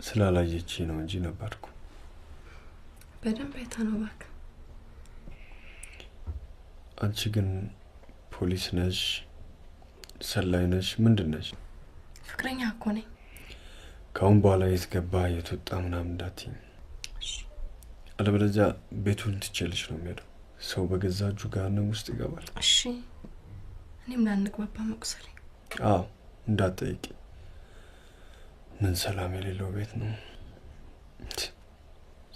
ስላላየች ነው እንጂ ነበርኩ። በደንብ አይታ ነው እባክህ። አንቺ ግን ፖሊስ ነሽ? ሰላይ ነሽ? ምንድን ነሽ? ፍቅረኛ እኮ ነኝ። ካሁን በኋላ የት ገባ የት ወጣ ምናምን እንዳትይኝ። አለበለዚያ ቤቱን ትችልሽ ነው የሚሄደው። ሰው በገዛ እጁ ገሃነም ውስጥ ይገባል። እሺ እኔም ላንግባባ መቁሰሌ። አዎ እንዳትጠይቂ። ምን ሰላም የሌለው ቤት ነው።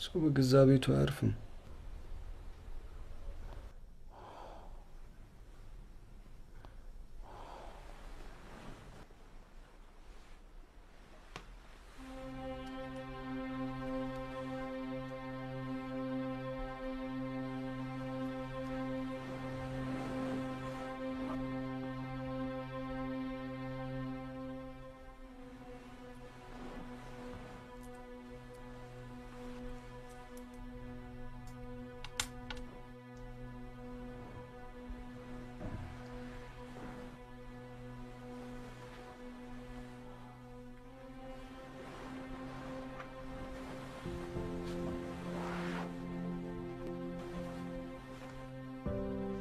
ሰው በገዛ ቤቱ አያርፍም።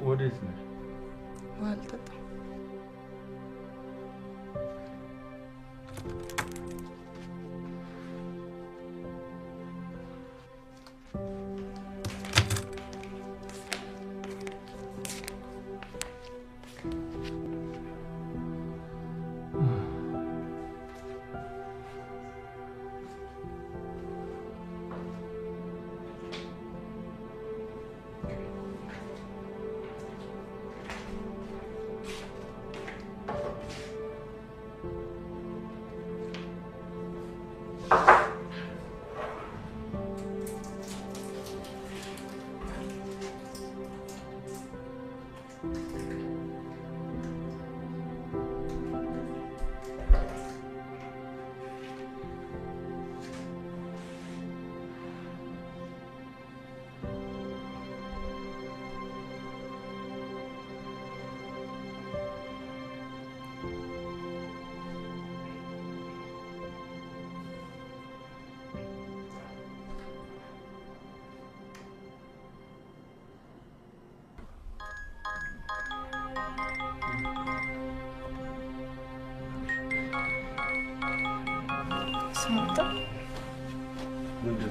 ወዴት ነሽ? ዋልጠጣ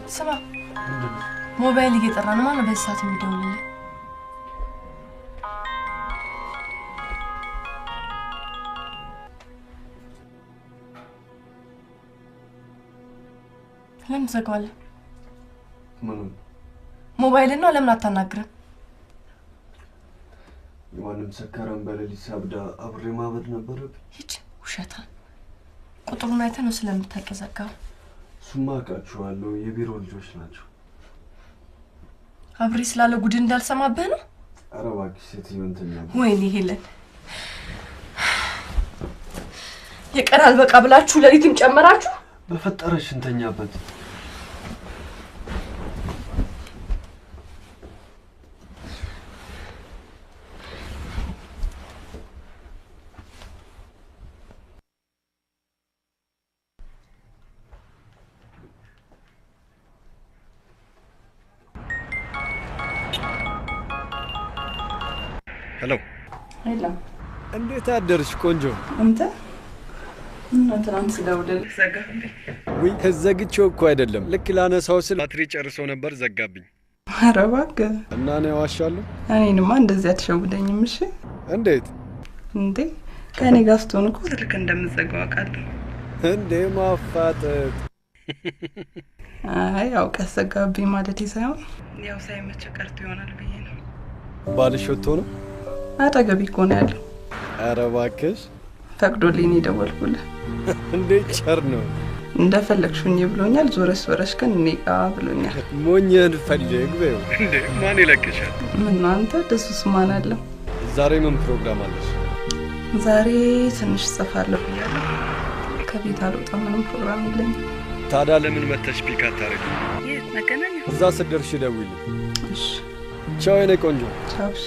ስማ ሞባይል እየጠራ ነው ማለት በሰዓት የሚደውልልኝ። ለምን ዘጋዋለህ? ምኑን? ሞባይልን ነው ለምን አታናግረም? የማንም ሰካራም በሌሊት ሳብዳ አብሬ ማበድ ነበረብኝ። ሂድ ውሸታ። ቁጥሩን አይተህ ነው ስለምታውቅ ዘጋው። እሱማ አውቃቸዋለሁ፣ የቢሮ ልጆች ናቸው። አብሬ ስላለ ጉድ እንዳልሰማብህ ነው። ኧረ እባክሽ ሴትዮ እንትን ነው። ወይኔ ሄለን የቀራል በቃ ብላችሁ ለሊትም ጨመራችሁ። በፈጠረሽ እንተኛበት። ሄሎ ሄሎ፣ እንዴት አደርሽ ቆንጆ? አንተ እና ትናንት ስደውልልህ ዘጋብኝ። ወይ ዘግቼው እኮ አይደለም፣ ልክ ላነሳው ስል ባትሪ ጨርሶ ነበር ዘጋብኝ። ኧረ እባክህ እና ነው ዋሻለሁ። እኔንማ እንደዚህ አትሸውደኝም። እሺ እንዴት እንዴ? ከኔ ጋር ስትሆን እኮ ስልክ እንደምትዘጋው አውቃለሁ። እንዴ ማፋጠጥ። አይ ያው ቀሰጋብኝ ማለት ሳይሆን ያው ሳይመች ቀርቶ ይሆናል ብዬ ነው። ባልሽ ወጥቶ ነው? አጠገቤ እኮ ነው ያለው። ኧረ እባክሽ ፈቅዶልኝ ነው የደወልኩልህ። እንዴ ቸር ነው። እንደፈለግሽኝ ብሎኛል። ዞረሽ ዞረሽ ግን እኔ ጋር ብሎኛል። ሞኝን ፈልግ በይው። እንዴ ማን ይለቅሻል? ምን አንተ ደሱስ ማን አለው? ዛሬ ምን ፕሮግራም አለሽ? ዛሬ ትንሽ ጽፋለሁ ብያለሁ። ከቤት አልወጣም፣ ምንም ፕሮግራም የለኝም። ታዲያ ለምን መተሽ ፒክ አታረጊ? የት መገናኛ? እዛ ስትደርሺ ደውይልኝ። እሺ። ቻው የኔ ቆንጆ። ቻው። እሺ።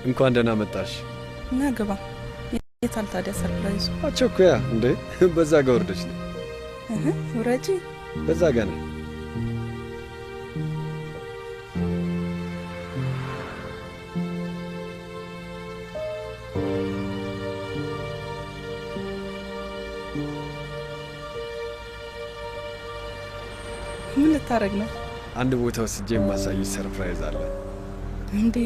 እንኳን ደህና መጣሽ። እና ግባ። የታል ታዲያ ሰርፕራይዙ? አቸኩያ እንዴ? በዛ ጋር ወርደች ነው። ውረጂ። በዛ ጋር ነው። ምን ልታረግ ነው? አንድ ቦታ ወስጄ የማሳይሽ ሰርፕራይዝ አለ። እንዴ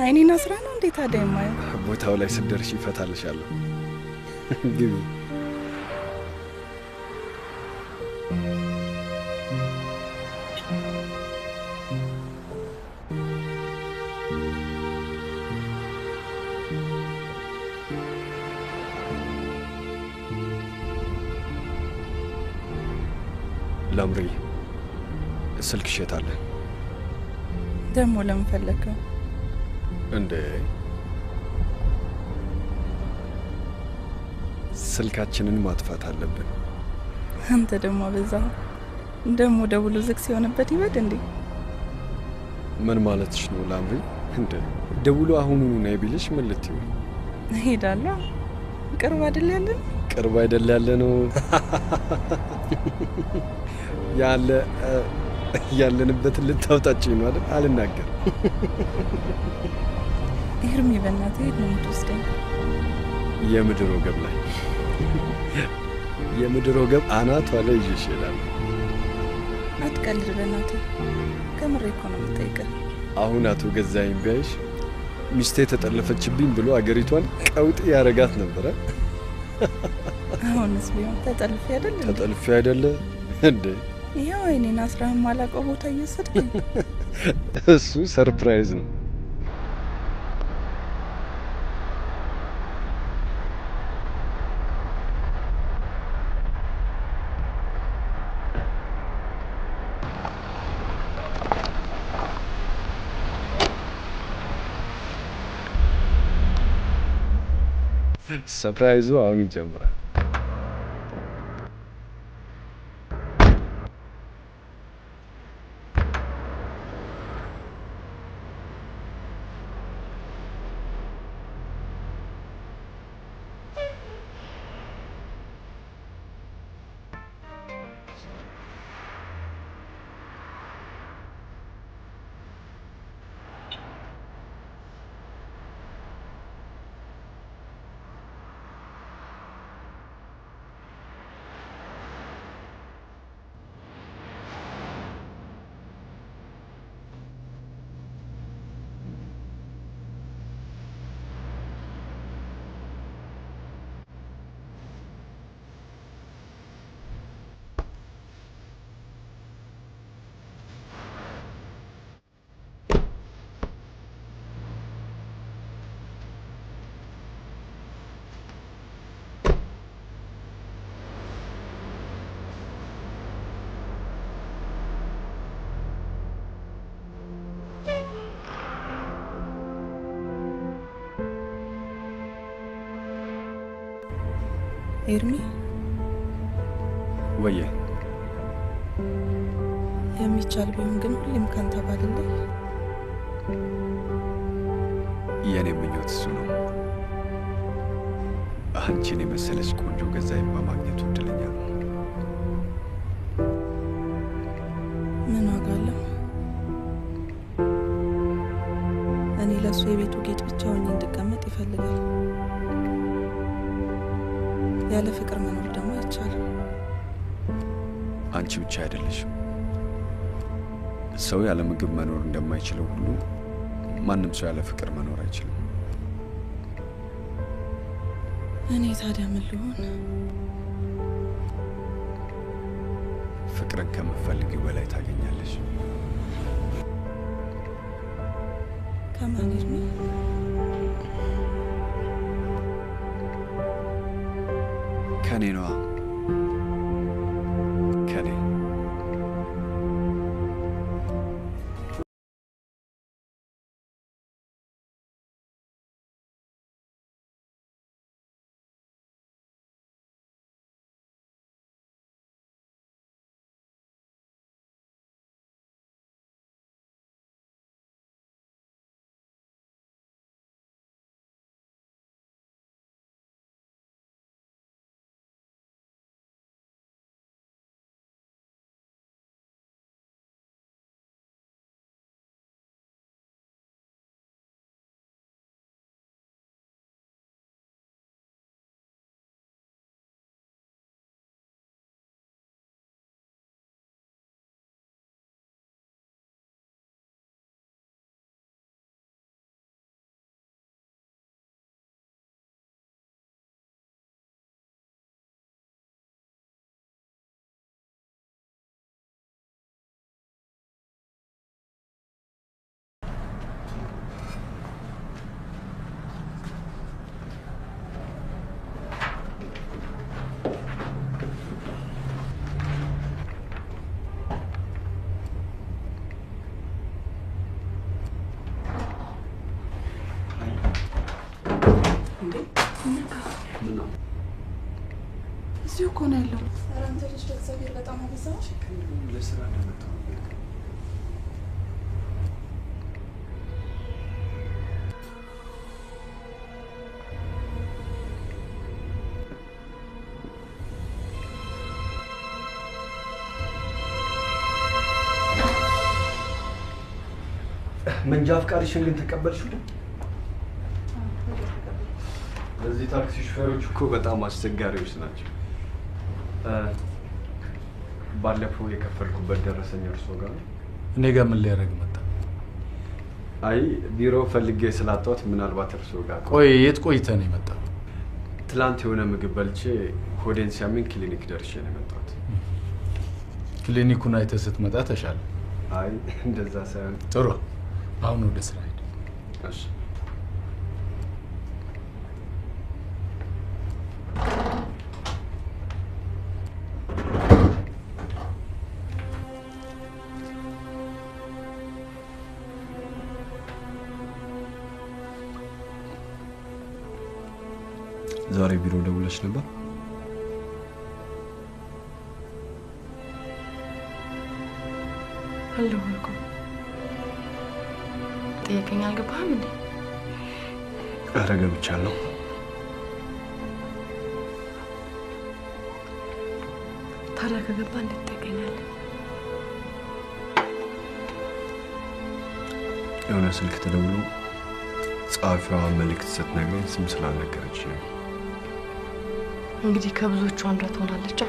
አይኔን አስራ ነው እንዴ ታዲያ የማየው? ቦታው ላይ ስትደርሺ ይፈታልሻለሁ። ግቢ። ላምሪ ስልክሽ የት አለ? ደግሞ ለምን ፈለከው? እንዴ ስልካችንን ማጥፋት አለብን። አንተ ደግሞ በዛ ደግሞ ደውሎ ዝግ ሲሆንበት ይበድ እንዴ? ምን ማለትሽ ነው ላምሪ? እንዴ ደውሎ አሁኑኑ ነይ ቢልሽ ምን ልትዩ? እሄዳለሁ። ቅርብ አይደል ያለን? ቅርብ አይደል ያለ ነው ያለንበትን ልታውጣጭኝ ነው አይደል? አልናገርም። ኤርሚ በእናትህ የት ነው የምትወስደኝ? የምድር ወገብ ላይ የምድር ወገብ አናቷ ላይ ይዤሽ እሄዳለሁ። አትቀልድ በእናትህ። ከምሬ እኮ ነው የምጠይቀህ። አሁን አቶ ገዛኸኝ ቢያይሽ ሚስቴ ተጠለፈችብኝ ብሎ አገሪቷን ቀውጥ ያረጋት ነበረ። አሁንስ ቢሆን ተጠልፌ አይደል? ተጠልፌ አይደለ እንዴ? ይኸው አይኔን አስራህ ማላውቀው ቦታ እየወሰድከኝ። እሱ ሰርፕራይዝ ነው። ሰርፕራይዙ አሁን ይጀምራል። ኤርሚ ወየ የሚቻል ቢሆን ግን ሁሌም ካንተ ባልልኝ። የኔ ምኞት እሱ ነው። አንቺን የመሰለች ቆንጆ ገዛኸኝ በማግኘቱ እድለኛ ነው። ምን ዋጋ አለው? እኔ ለእሱ የቤቱ ጌጥ ብቻ ሆኜ እንድቀመጥ ይፈልጋል። ያለ ፍቅር መኖር ደግሞ አይቻልም። አንቺ ብቻ አይደለሽም። ሰው ያለ ምግብ መኖር እንደማይችለው ሁሉ ማንም ሰው ያለ ፍቅር መኖር አይችልም። እኔ ታዲያ ምን ልሆን? ፍቅርን ከምትፈልጊው በላይ ታገኛለሽ። ከማን ኤርሚ? ከኔ ነዋ። ነው ያለው። ኧረ አንተ ልጅ በእግዚአብሔር በጣም አበዛሽ። ለስራ እንደመጣሁ መንጃ ፍቃድሽን ግን ተቀበልሽው? ለዚህ ታክሲ ሹፌሮች እኮ በጣም አስቸጋሪዎች ናቸው። ባለፈው የከፈልኩበት ደረሰኝ እርሶ ጋር ነው? እኔ ጋር ምን ሊያደርግ መጣ? አይ ቢሮ ፈልጌ ስላጣሁት ምናልባት እርሶ ጋር። ቆይ የት ቆይተህ ነው የመጣው? ትላንት የሆነ ምግብ በልቼ ሆዴን ሲያመኝ ክሊኒክ ደርሼ ነው የመጣሁት። ክሊኒኩን አይተህ ስትመጣ ተሻለ? አይ እንደዛ ሳይሆን። ጥሩ፣ አሁን ወደ ስራ ሄድ። እሺ። ዛሬ ቢሮ ደውለሽ ነበር? አልደወልኩም። ጠየቀኝ አልገባህም እንዴ? ኧረ ገብቻለሁ። ታዲያ ከገባ እንዴት ትጠይቀኛለህ? የሆነ ስልክ ተደውሎ ጸሐፊዋ መልእክት ስትነግረኝ ስም ስላልነገረች ነው። እንግዲህ ከብዙዎቹ አንዷ ትሆናለች።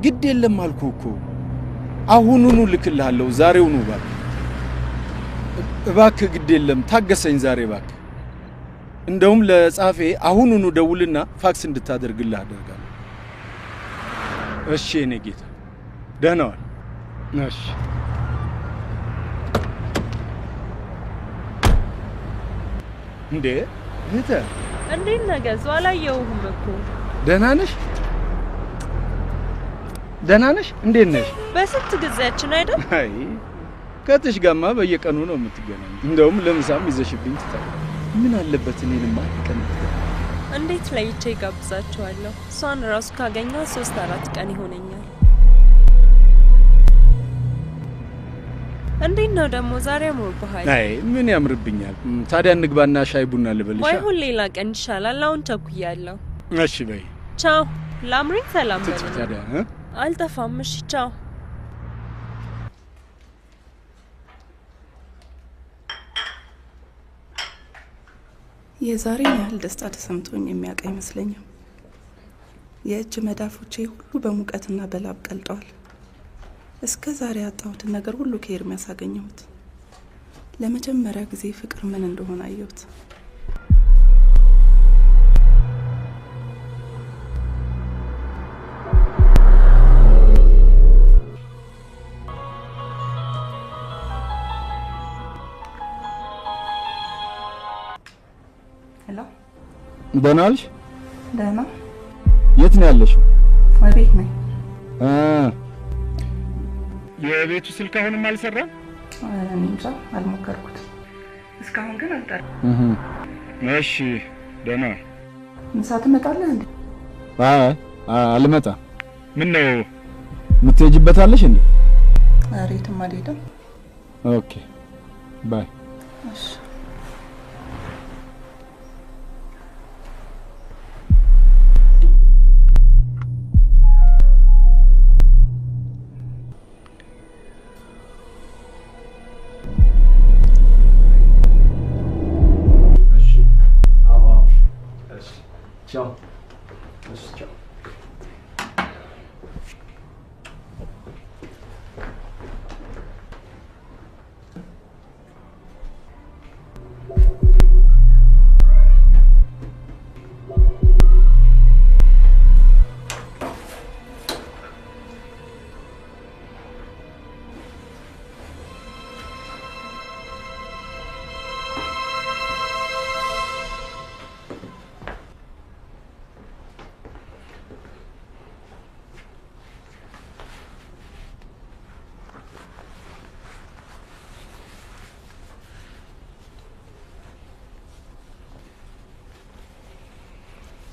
ግድ የለም አልኩህ እኮ አሁኑኑ ልክልሃለሁ። ዛሬውኑ እባክህ ግድ የለም ታገሰኝ ዛሬ እባክህ። እንደውም ለጻፌ አሁኑኑ ደውልና ፋክስ እንድታደርግልህ አደርጋለሁ። እሺ የኔ ጌታ ደህና ዋል። እሺ እንዴ እህቴ እንዴት ነህ ገዙ? አላየሁህም እኮ። ደህና ነሽ? ደህና ነሽ? እንዴት ነሽ? በስንት ጊዜያችን አይደል? አይ ከትሽ ጋማ በየቀኑ ነው የምትገናኝ። እንደውም ለምሳም ይዘሽብኝ ትታለሽ። ምን አለበት እኔንማ ቀን እንዴት ለይቼ ጋብዛቸዋለሁ? እሷን ራሱ ካገኘ 3-4 ቀን ይሆነኛል። እንዴት ነው ደግሞ ዛሬ አምሮብሃል? አይ ምን ያምርብኛል? ታዲያ እንግባና ሻይ ቡና ልበልሻ? ወይ ሁሌ ሌላ ቀን ይሻላል። አሁን ቸኩያለሁ። እሺ በይ። ቻው። ላምሪን ሰላም በል። ታዲያ አልጠፋም። እሺ ቻው። የዛሬን ያህል ደስታ ተሰምቶኝ የሚያውቅ አይመስለኝም። የእጅ መዳፎቼ ሁሉ በሙቀትና በላብ ቀልጠዋል። እስከ ዛሬ ያጣሁትን ነገር ሁሉ ከኤርሚያስ አገኘሁት። ለመጀመሪያ ጊዜ ፍቅር ምን እንደሆነ አየሁት። ሄሎ፣ ደህና ነሽ? ደህና። የት ነው ያለሽው? ቤት ነኝ። የቤቱ ስልክ አሁንም አልሰራም? እኔ እንጃ አልሞከርኩት። እስካሁን ግን አልጠራም። እሺ ደህና። ምሳ ትመጣለህ እንዴ? አልመጣም። ምን ነው ምትሄጂበታለሽ እንዴ? አሬትም አልሄድም። ኦኬ ባይ። እሺ Ciao. Ciao.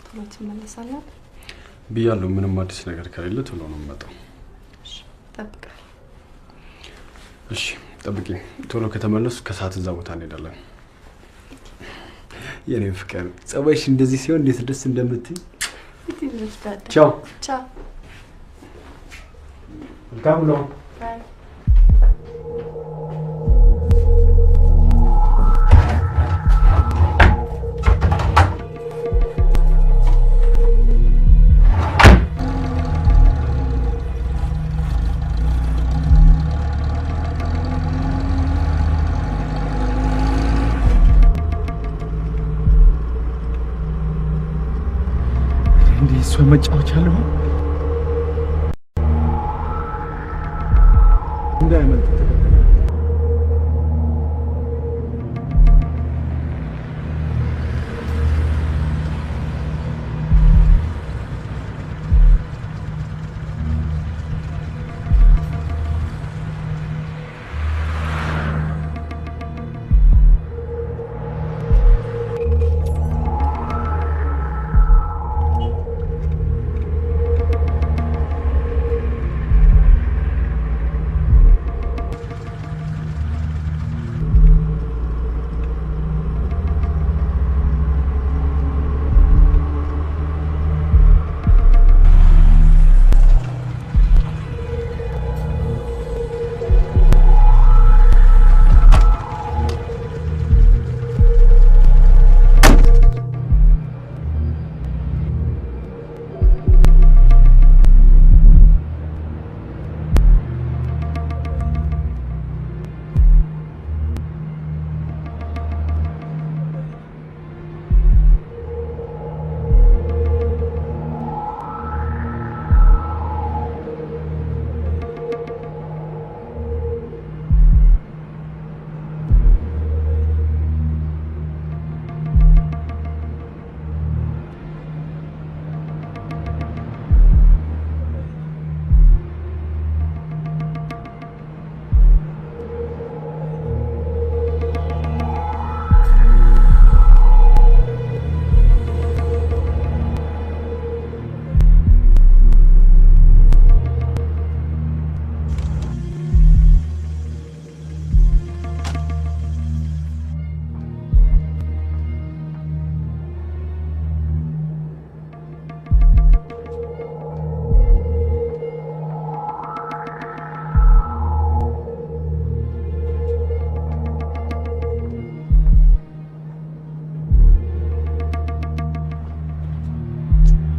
ቶሎ ትመለሳለህ ብያለሁ። ምንም አዲስ ነገር ከሌለ ቶሎ ነው የምመጣው። እሺ እጠብቃለሁ። እሺ ጠብቂ። ቶሎ ከተመለሱ ከሰዓት እዛ ቦታ እንሄዳለን። የኔ ፍቅር ጸባይሽ እንደዚህ ሲሆን እንዴት ደስ እንደምትይ። ቻው ቻው። መልካም ነው። ባይ። እሷ መጫወቻ አለው እንዳይመልጥ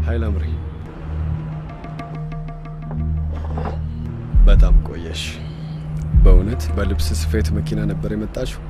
ኃይል አምሪ በጣም ቆየሽ። በእውነት በልብስ ስፌት መኪና ነበር የመጣሽው?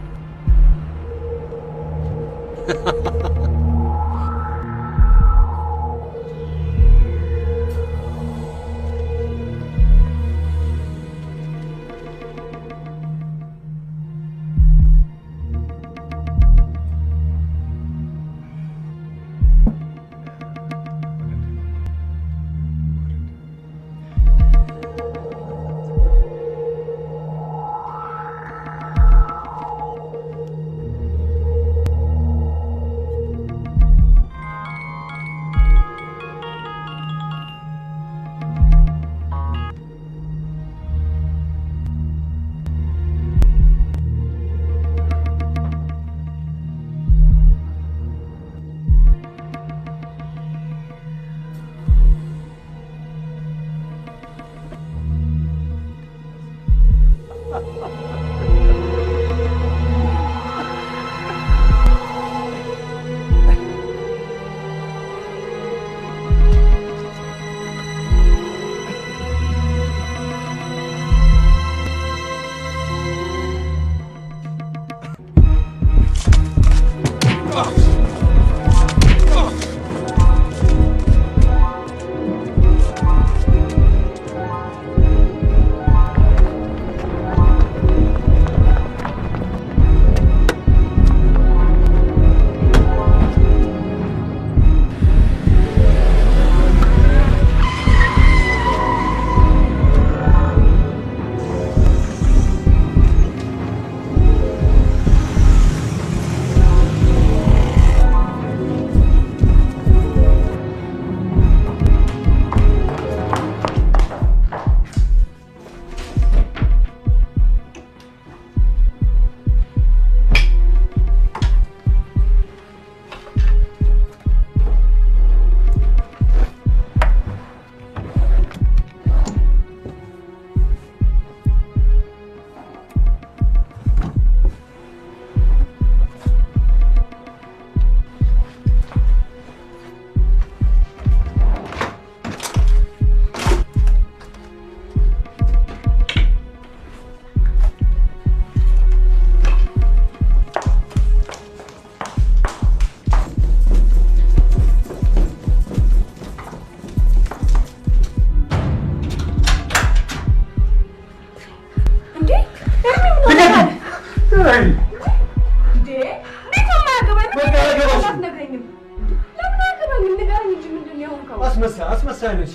አስመሳይነሽ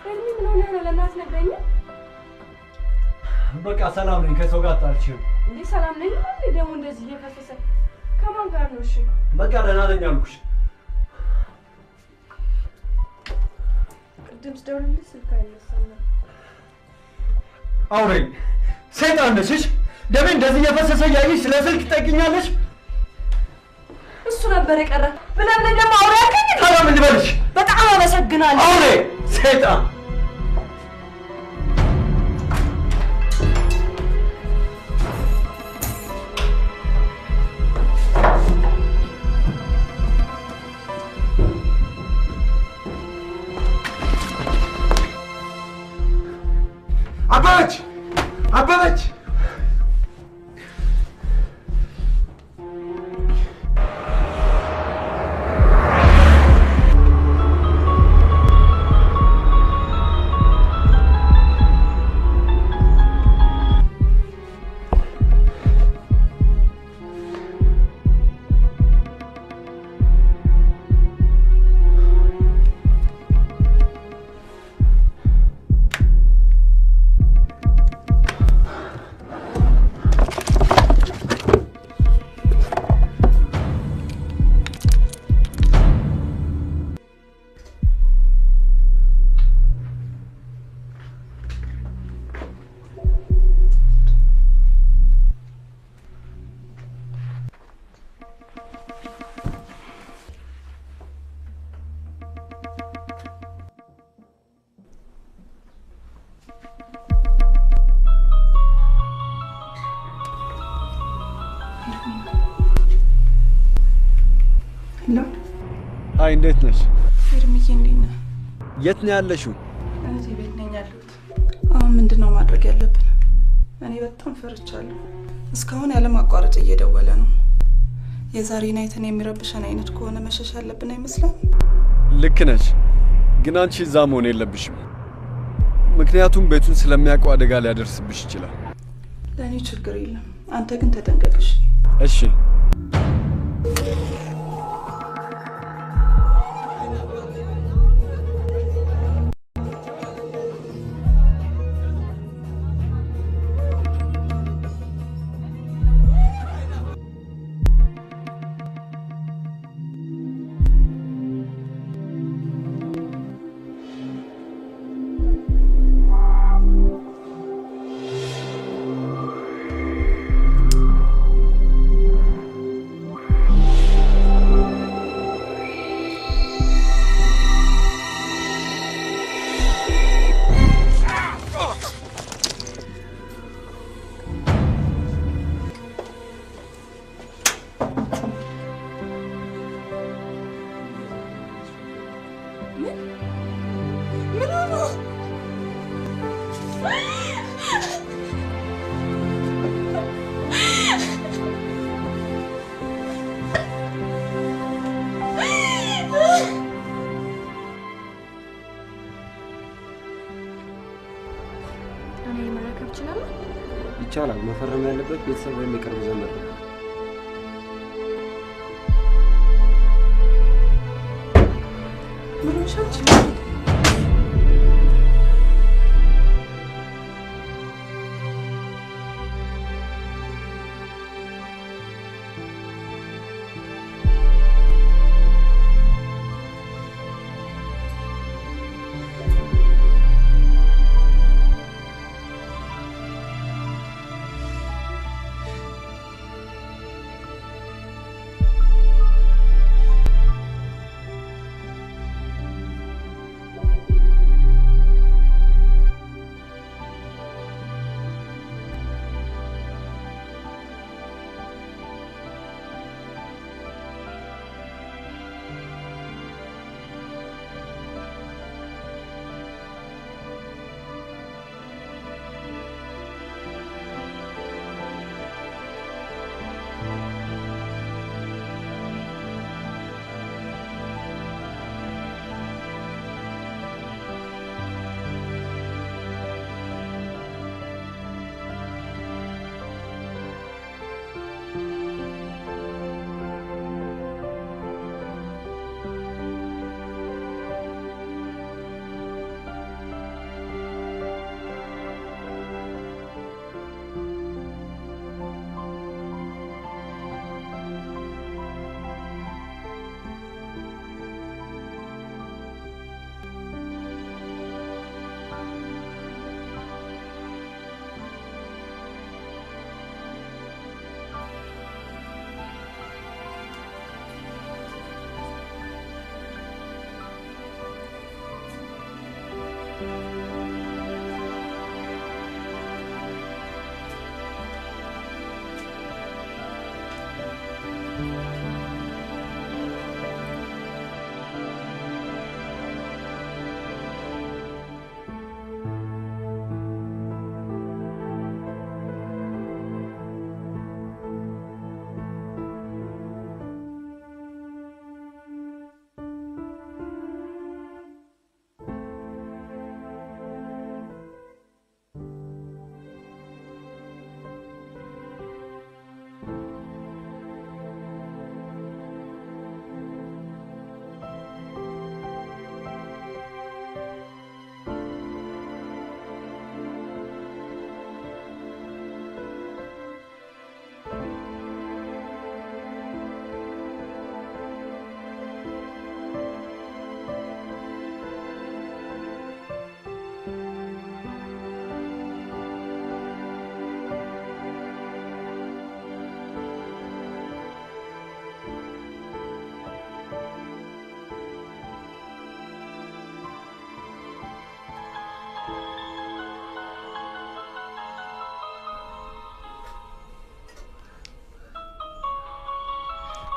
ምን ሆነ ነው ለናት ነገኝ በቃ ሰላም ነኝ ከሰው ጋር አጣልችም እንዴ ሰላም ነኝ ማለት ደግሞ እንደዚህ እየከፈሰ ከማን ጋር ነው እሺ በቃ ደህና ነኝ አልኩሽ ቅድም ስደውልልሽ ስልክ አይነሳም አውሬ ሰይጣን ነሽ ደሜ እንደዚህ እየፈሰሰ ያይሽ ስለ ስልክ ትጠይቂኛለሽ እሱ ነበር የቀረ ብለህ ደግሞ አውሬ አልከኝ ታዲያ ምን ልበልሽ በጣም አመሰግናለሁ አውሬ ሰይጣን አበበች አይ እንዴት ነሽ? ኤርሚዬ እንዴት ነህ? የት ነው ያለሽው? እዚህ ቤት ነኝ ያለሁት። አሁን ምንድነው ማድረግ ያለብን? እኔ በጣም ፈርቻለሁ። እስካሁን ያለማቋረጥ እየደወለ ነው። የዛሬ ናይትን የሚረብሸን አይነት ከሆነ መሸሽ ያለብን አይመስልም? ልክ ነሽ፣ ግን አንቺ እዛ መሆን የለብሽም። ምክንያቱም ቤቱን ስለሚያውቀው አደጋ ሊያደርስብሽ ይችላል። ለእኔ ችግር የለም፣ አንተ ግን ተጠንቀቅሽ። እሺ። ይቻላል። መፈረም ያለበት ቤተሰብ ወይም የቅርብ ዘመድ ነው። ምን ሆነሽ?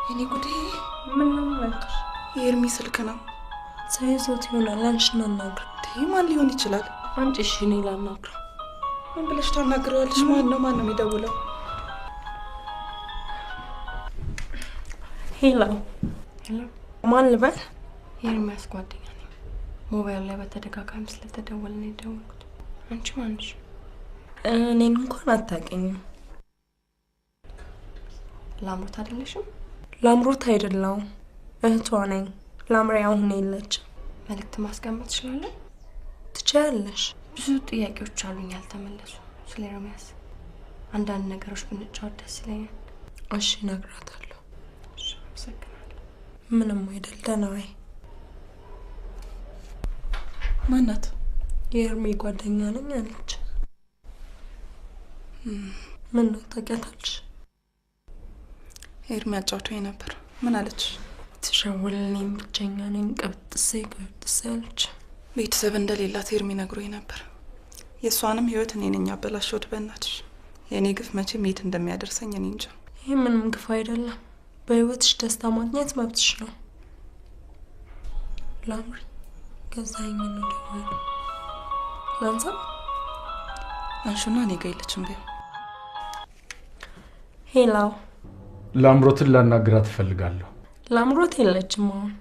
እኔ ጉዴ ምን ነው ማለት የኤርሚ ስልክ ነው ሳይዞት ይሆናል አንቺና እናግር ማን ሊሆን ይችላል አንቺ እሺ እኔ ላናግር ምን ብለሽ ታናግሪዋለሽ ማን ነው የሚደውለው ሄሎ ማን ልበል የኤርሚያስ ጓደኛ ነኝ ሞባይል ላይ በተደጋጋሚ ስለተደወለ ነው የደወልኩት አንቺ ማንሽ እኔን እንኳን አታውቂኝም ላምሮት አይደለሽም ላምሮት አይደለም እህቷ ነኝ ላምሬ አሁን የለችም መልእክት ማስቀመጥ ትችላለህ ትችያለሽ ብዙ ጥያቄዎች አሉኝ ያልተመለሱ ስለ ኤርሚያስ አንዳንድ ነገሮች ብንጫወት ደስ ይለኛል እሺ እነግራታለሁ እሺ አመሰግናለሁ ምንም አይደል ደህና ነኝ ማናት የኤርሚ ጓደኛ ነኝ አለች ምን ነው ታውቂያታለሽ ኤርሚ አጫውቶኝ ነበር ምን አለች ትሸውልልኝ ብቸኛ ነኝ ቀብጥሴ አለች ቤተሰብ እንደሌላት ኤርሚ ነግሮኝ ነበር የሷንም ህይወት እኔ ነኝ አበላሽሁት በእናትሽ የኔ ግፍ መቼም የት እንደሚያደርሰኝ እኔ እንጃ ይሄ ምንም ግፍ አይደለም በህይወትሽ ደስታ ማግኘት መብትሽ ነው ላምሪ ገዛኝ ነው ደውል ላንሳ አንሹና እኔ ጋር የለችም በይው። ሄሎ ላምሮትን ላናግራት እፈልጋለሁ። ላምሮት የለችም አሁን።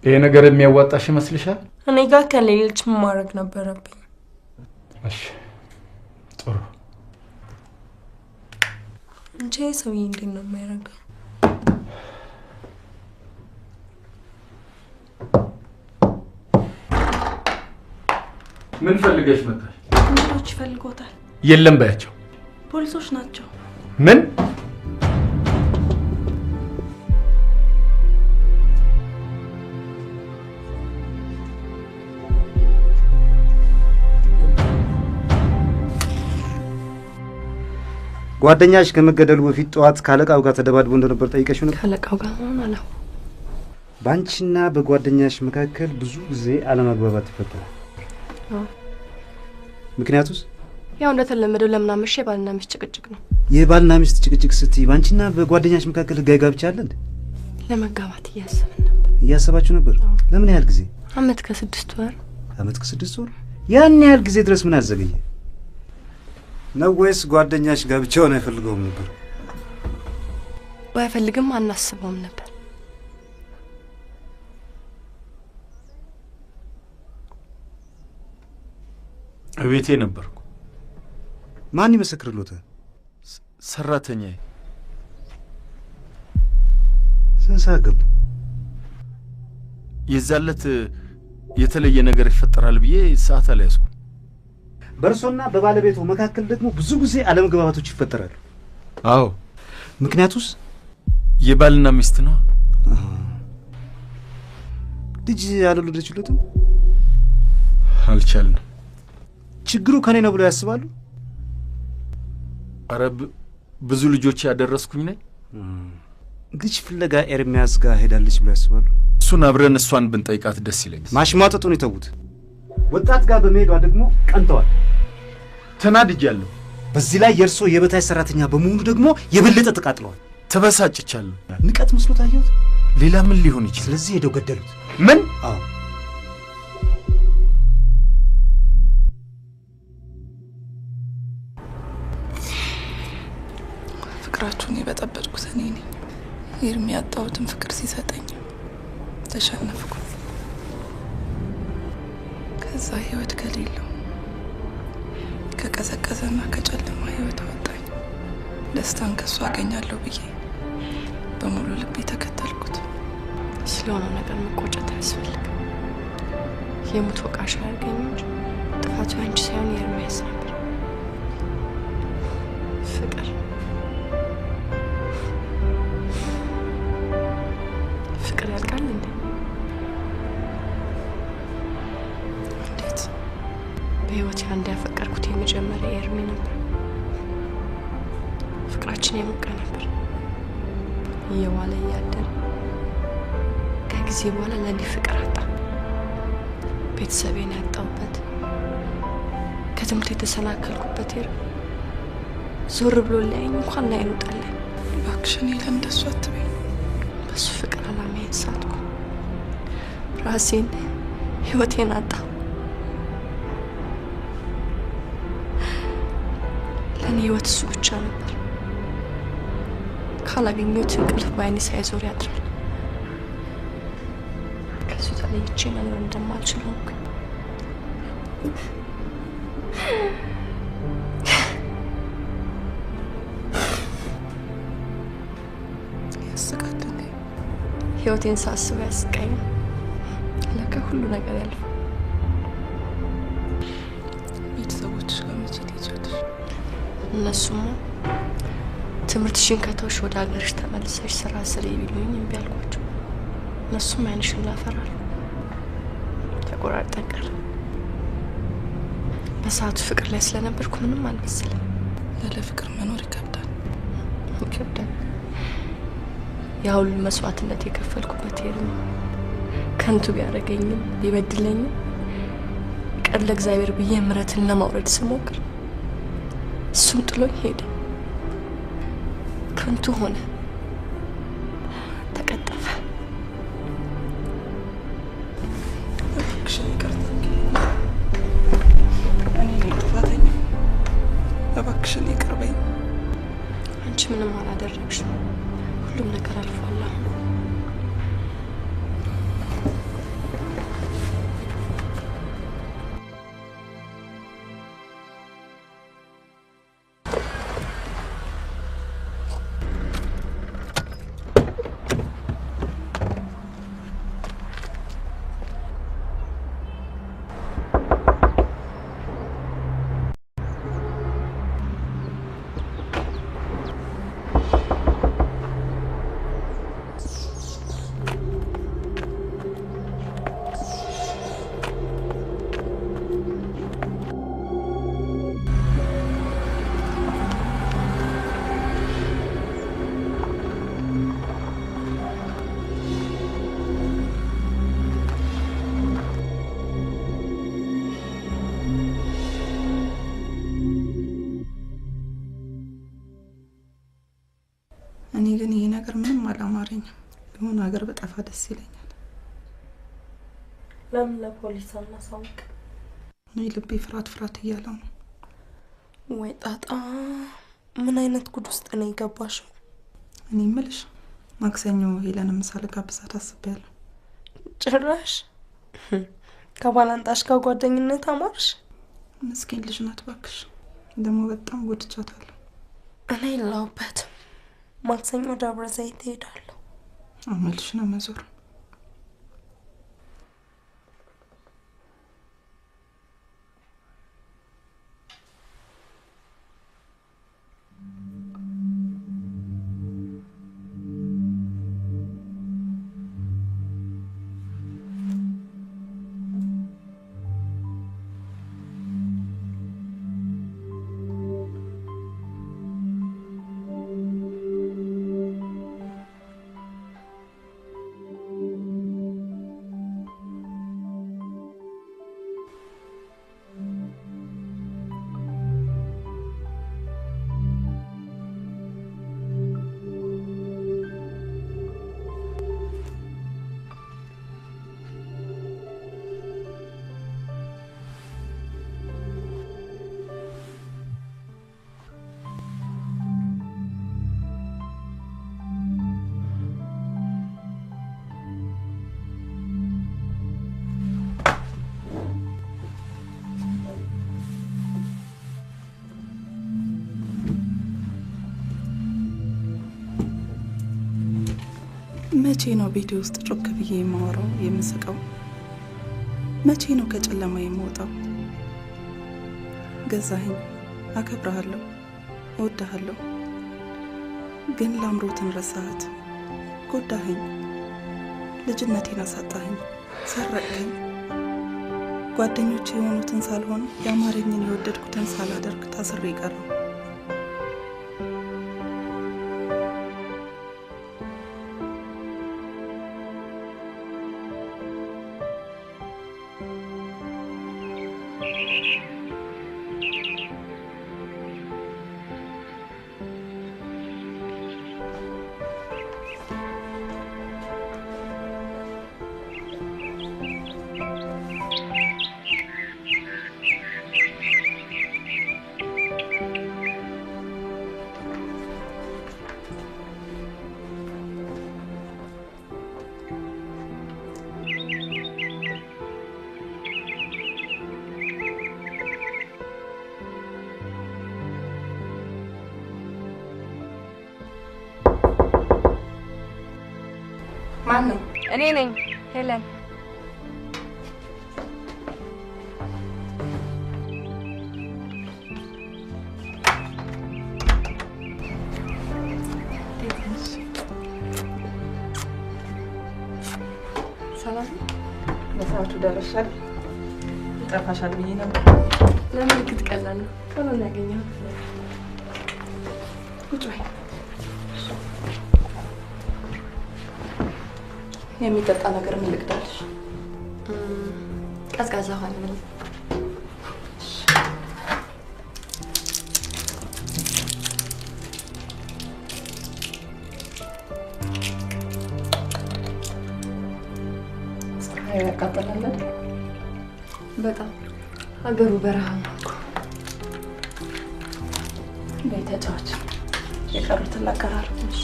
ይሄ ነገር የሚያዋጣሽ ይመስልሻል? እኔ ጋር ከሌለች ምን ማድረግ ነበረብኝ? እሺ ጥሩ። እንጂ ሰውዬ እንዴት ነው የሚያደርገው? ምን ፈልገሽ መጣሽ? ፖሊሶች ይፈልጎታል። የለም ባያቸው። ፖሊሶች ናቸው። ምን? ጓደኛሽ ከመገደሉ በፊት ጠዋት ካለቃው ጋር ተደባድቦ እንደነበር ጠይቀሽው ነበር? ካለቃው ጋር ሆነ ነው። ባንቺና በጓደኛሽ መካከል ብዙ ጊዜ አለመግባባት ይፈጠራል። ምክንያቱስ? ያው እንደተለመደው ለምን አመሸ ባልና ሚስት ጭቅጭቅ ነው። የባልና ሚስት ጭቅጭቅ ስትይ ባንቺና በጓደኛሽ መካከል ህጋዊ ጋብቻ አለ እንዴ? ለመጋባት እያሰብን ነበር። እያሰባችሁ ነበር? ለምን ያህል ጊዜ? አመት ከ6 ወር። አመት ከ6 ወር? ያን ያህል ጊዜ ድረስ ምን አዘገየ? ነው ወይስ ጓደኛሽ ጋብቻውን አይፈልገውም ነበር? ባይፈልግም አናስበውም ነበር። እቤቴ ነበርኩ። ማን ይመሰክርልዎታል? ሰራተኛዬ። ስንት ሰዓት ገቡ? የዛለት የተለየ ነገር ይፈጠራል ብዬ ሰዓት አልያዝኩም። በእርሶና በባለቤቱ መካከል ደግሞ ብዙ ጊዜ አለመግባባቶች ይፈጠራሉ። አዎ። ምክንያቱስ? የባልና ሚስት ነው። ልጅ አልወለደችለትም? አልቻልንም። ችግሩ ከኔ ነው ብለው ያስባሉ? ኧረ ብዙ ልጆች ያደረስኩኝ ነኝ። ልጅ ፍለጋ ኤርሚያስ ጋር ሄዳለች ብለው ያስባሉ? እሱን አብረን እሷን ብንጠይቃት ደስ ይለኛል። ማሽሟጠጡን ይተውት። ወጣት ጋር በመሄዷ ደግሞ ቀንተዋል። ተናድጃለሁ። በዚህ ላይ የእርሶ የበታች ሰራተኛ በመሆኑ ደግሞ የበለጠ ተቃጥለዋል። ተበሳጭቻለሁ። ንቀት መስሎ ታየሁት? ሌላ ምን ሊሆን ይችላል? ስለዚህ ሄደው ገደሉት። ምን? አዎ። ፍቅራችሁን የበጠበጥኩት እኔ ነኝ። ኤርሚ ያጣሁትን ፍቅር ሲሰጠኝ ተሸነፍኩ። ከዛ ህይወት ከሌለው ከቀዘቀዘና ከጨለማ ህይወት አወጣኝ። ደስታን ከሱ አገኛለሁ ብዬ በሙሉ ልቤ ተከተልኩት። ስለሆነው ነገር መቆጨት አያስፈልግም። የሙት ወቃሽ አያርገኝ እንጂ ጥፋቱ አንቺ ሳይሆን የኤርሚያስ ነበር። ፍቅር ያልቃል እንዴ? እንዴት? በህይወቴ አንድ ያፈቀርኩት የመጀመሪያ ኤርሚ ነበር። ፍቅራችን የሞቀ ነበር። እየዋለ እያደረ ከጊዜ በኋላ ለኔ ፍቅር አጣ። ቤተሰቤን ያጣሁበት፣ ከትምህርት የተሰናከልኩበት ኤርሚ ዞር ብሎ ሊያየኝ እንኳን ላይኑ ጠላኝ። እባክሽን ይለን እንደሱ አትበይ። በሱ ፍቅር አላማዬን ሳትኩ። ራሴን ህይወቴን አጣ። ለእኔ ህይወት እሱ ብቻ ነበር። ካላገኘሁት እንቅልፍ በዓይኔ ሳይዞር ያድራል። ከሱ ተለይቼ መኖር እንደማልችል ሆንኩ። ያስቃል። ህይወቴን ሳስበው ያስቀኛል። ለካ ሁሉ ነገር ያልፋል። ቤተሰቦችሽ ጋር መቼ ትሄጃለሽ? እነሱማ ትምህርትሽን ከተውሽ ወደ ሀገርሽ ተመልሰሽ ስራ ስሪ ቢሉኝ እምቢ አልኳቸው። እነሱም ዓይንሽን ላፈራሉ። ተቆራርጠን ቀረ። በሰዓቱ ፍቅር ላይ ስለነበርኩ ምንም አልመሰለም። ያለ ፍቅር መኖር ይከብዳል። ይከብዳል። ያ ሁሉ መስዋዕትነት የከፈልኩበት ኤርሚ ከንቱ ቢያደርገኝም ቢበድለኝም ቀን ለእግዚአብሔር ብዬ ምሕረትን ለማውረድ ስሞክር እሱም ጥሎኝ ሄደ። ከንቱ ሆነ፣ ተቀጠፈ። እባክሽን ይቅርታ። እኔ ነኝ ጥፋተኛ። እባክሽን ይቅር በይኝ። አንቺ ምንም አላደረግሽም። ሁሉም ነገር አልፏል። እኔ ግን ይሄ ነገር ምንም አላማረኝም። የሆነ ሀገር በጠፋ ደስ ይለኛል። ለምን ለፖሊስ አናሳውቅ? እኔ ልቤ ፍርሃት እያለው ነው። ወይ ጣጣ! ምን አይነት ጉድ ውስጥ ነው የገባሽው? እኔ እምልሽ ማክሰኞ ሄለን ምሳ ልጋብዛት አስቤያለሁ። ጭራሽ ከባላንጣሽ ጋር ጓደኝነት አማርሽ? ምስኪን ልጅ ናት እባክሽ። ደግሞ በጣም ጎድቻታለሁ። እኔ የለሁበትም። ማክሰኞ ደብረ ዘይት እሄዳለሁ። አመልሽ ነው መዞር። መቼ ነው ቤቴ ውስጥ ጮክ ብዬ የማወራው የምስቀው? መቼ ነው ከጨለማ የምወጣው? ገዛኸኝ፣ አከብረሃለሁ፣ እወድሃለሁ። ግን ላምሮትን ረሳሃት፣ ጎዳኸኝ፣ ልጅነቴን አሳጣኸኝ፣ ሰረቅኸኝ። ጓደኞቼ የሆኑትን ሳልሆን ያማረኝን የወደድኩትን ሳላደርግ ታስሬ ቀረሁ። ማን ነው? እኔ ነኝ ሄለን። ሰላም በሰዓቱ ደረሻል። ጠፋሻል ብዬ ነበር። ለምልክት ቀላል ነው። ቶሎ ነው ያገኘው። ቁጭ በይ። የሚጠጣ ነገር ምን ልቅዳልሽ? ቀዝቃዛ ውሃ ነው። ፀሐይ ያቃጥላል አይደል? በጣም ሀገሩ በረሃ ነው እኮ። ቤተጫዎች የቀሩትን ላቀራርብሽ።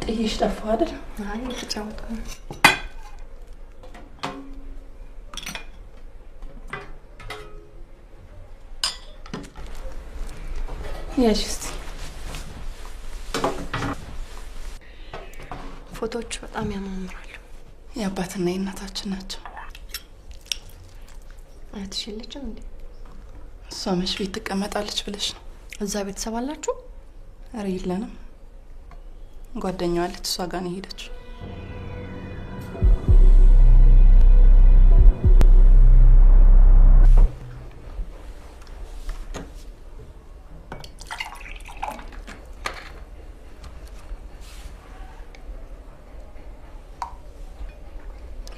ጥይሽ ጠፋ አይደል? አይ ተጫወተ። ያሽስቲ ፎቶዎች በጣም ያማምራሉ። የአባትና የእናታችን ናቸው። አያትሽ የለችም እንዴ? እሷ መች ቤት ትቀመጣለች ብለሽ ነው? እዛ ቤተሰብ አላችሁ? ኧረ የለንም። ጓደኛዋ አለች፣ እሷ ጋር ነው የሄደችው።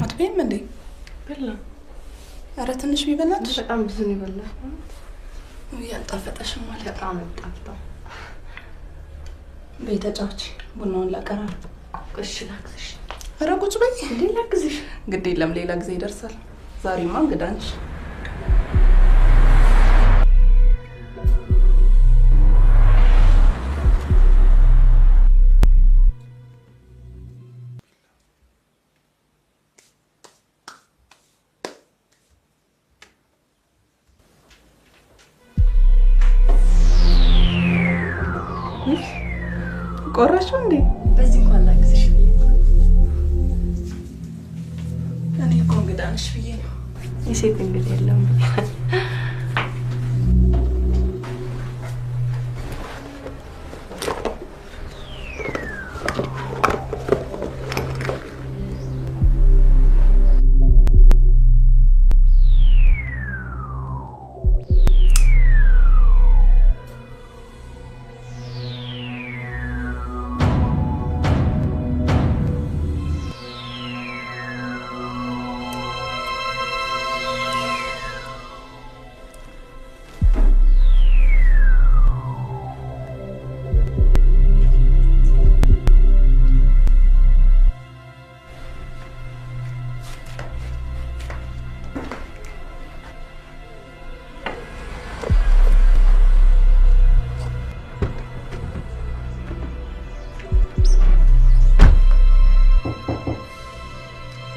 አትበይም እንዴ? በላ። ኧረ ትንሽ ቢበላልሽ። በጣም ብዙ ነው ይበላ። ያልጣፈጠሽም ማለት በጣም ጣፍጣ። ቤተጫዎች ቡናውን ላቀራርብ። እሺ ላግዝሽ። ኧረ ቁጭ በይ። እንዴ ላግዝሽ? ግድ የለም ሌላ ጊዜ ይደርሳል። ዛሬማ እንግዳ ነሽ። ቆረሽው እንዴ? በዚህ እንኳን ላግዝሽ ብዬ እኔ እኮ እንግዳ ነሽ ብዬ ነው። የሴት እንግዳ የለም።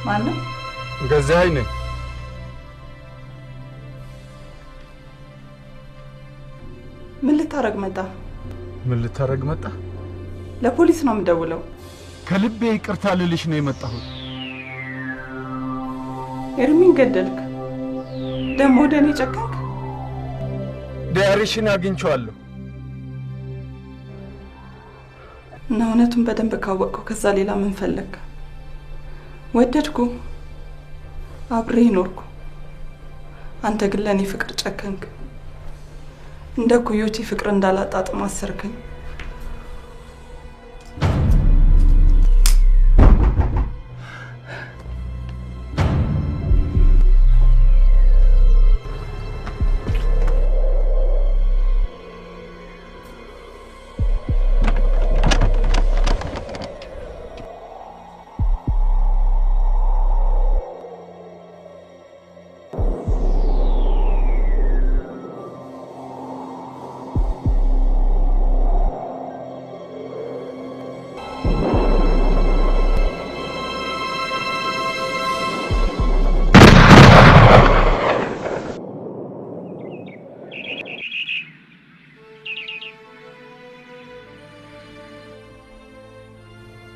ማነው? ገዛኸኝ ነኝ። ምን ልታረግ መጣ? ምን ልታረግ መጣ? ለፖሊስ ነው የምደውለው። ከልቤ ይቅርታ ልልሽ ነው የመጣሁት። ኤርሚን ገደልክ፣ ደግሞ ወደ እኔ ጨከንክ። ዲያሪሽን አግኝቼዋለሁ እና እውነቱን በደንብ ካወቅኩ ከዛ ሌላ ምን ፈለግ? ወደድኩ፣ አብሬ ኖርኩ። አንተ ግን ለእኔ ፍቅር ጨከንክ። እንደ ኩዮቼ ፍቅር እንዳላጣጥም አሰርከኝ።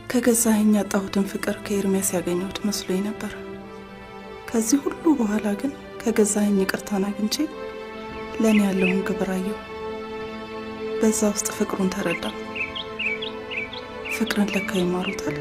ከገዛኸኝ ያጣሁትን ፍቅር ከኤርሚያስ ያገኘሁት መስሎኝ ነበር። ከዚህ ሁሉ በኋላ ግን ከገዛኸኝ ይቅርታን አግኝቼ ለእኔ ያለውን ክብር አየሁ። በዛ ውስጥ ፍቅሩን ተረዳ። ፍቅርን ለካ ይማሩታል።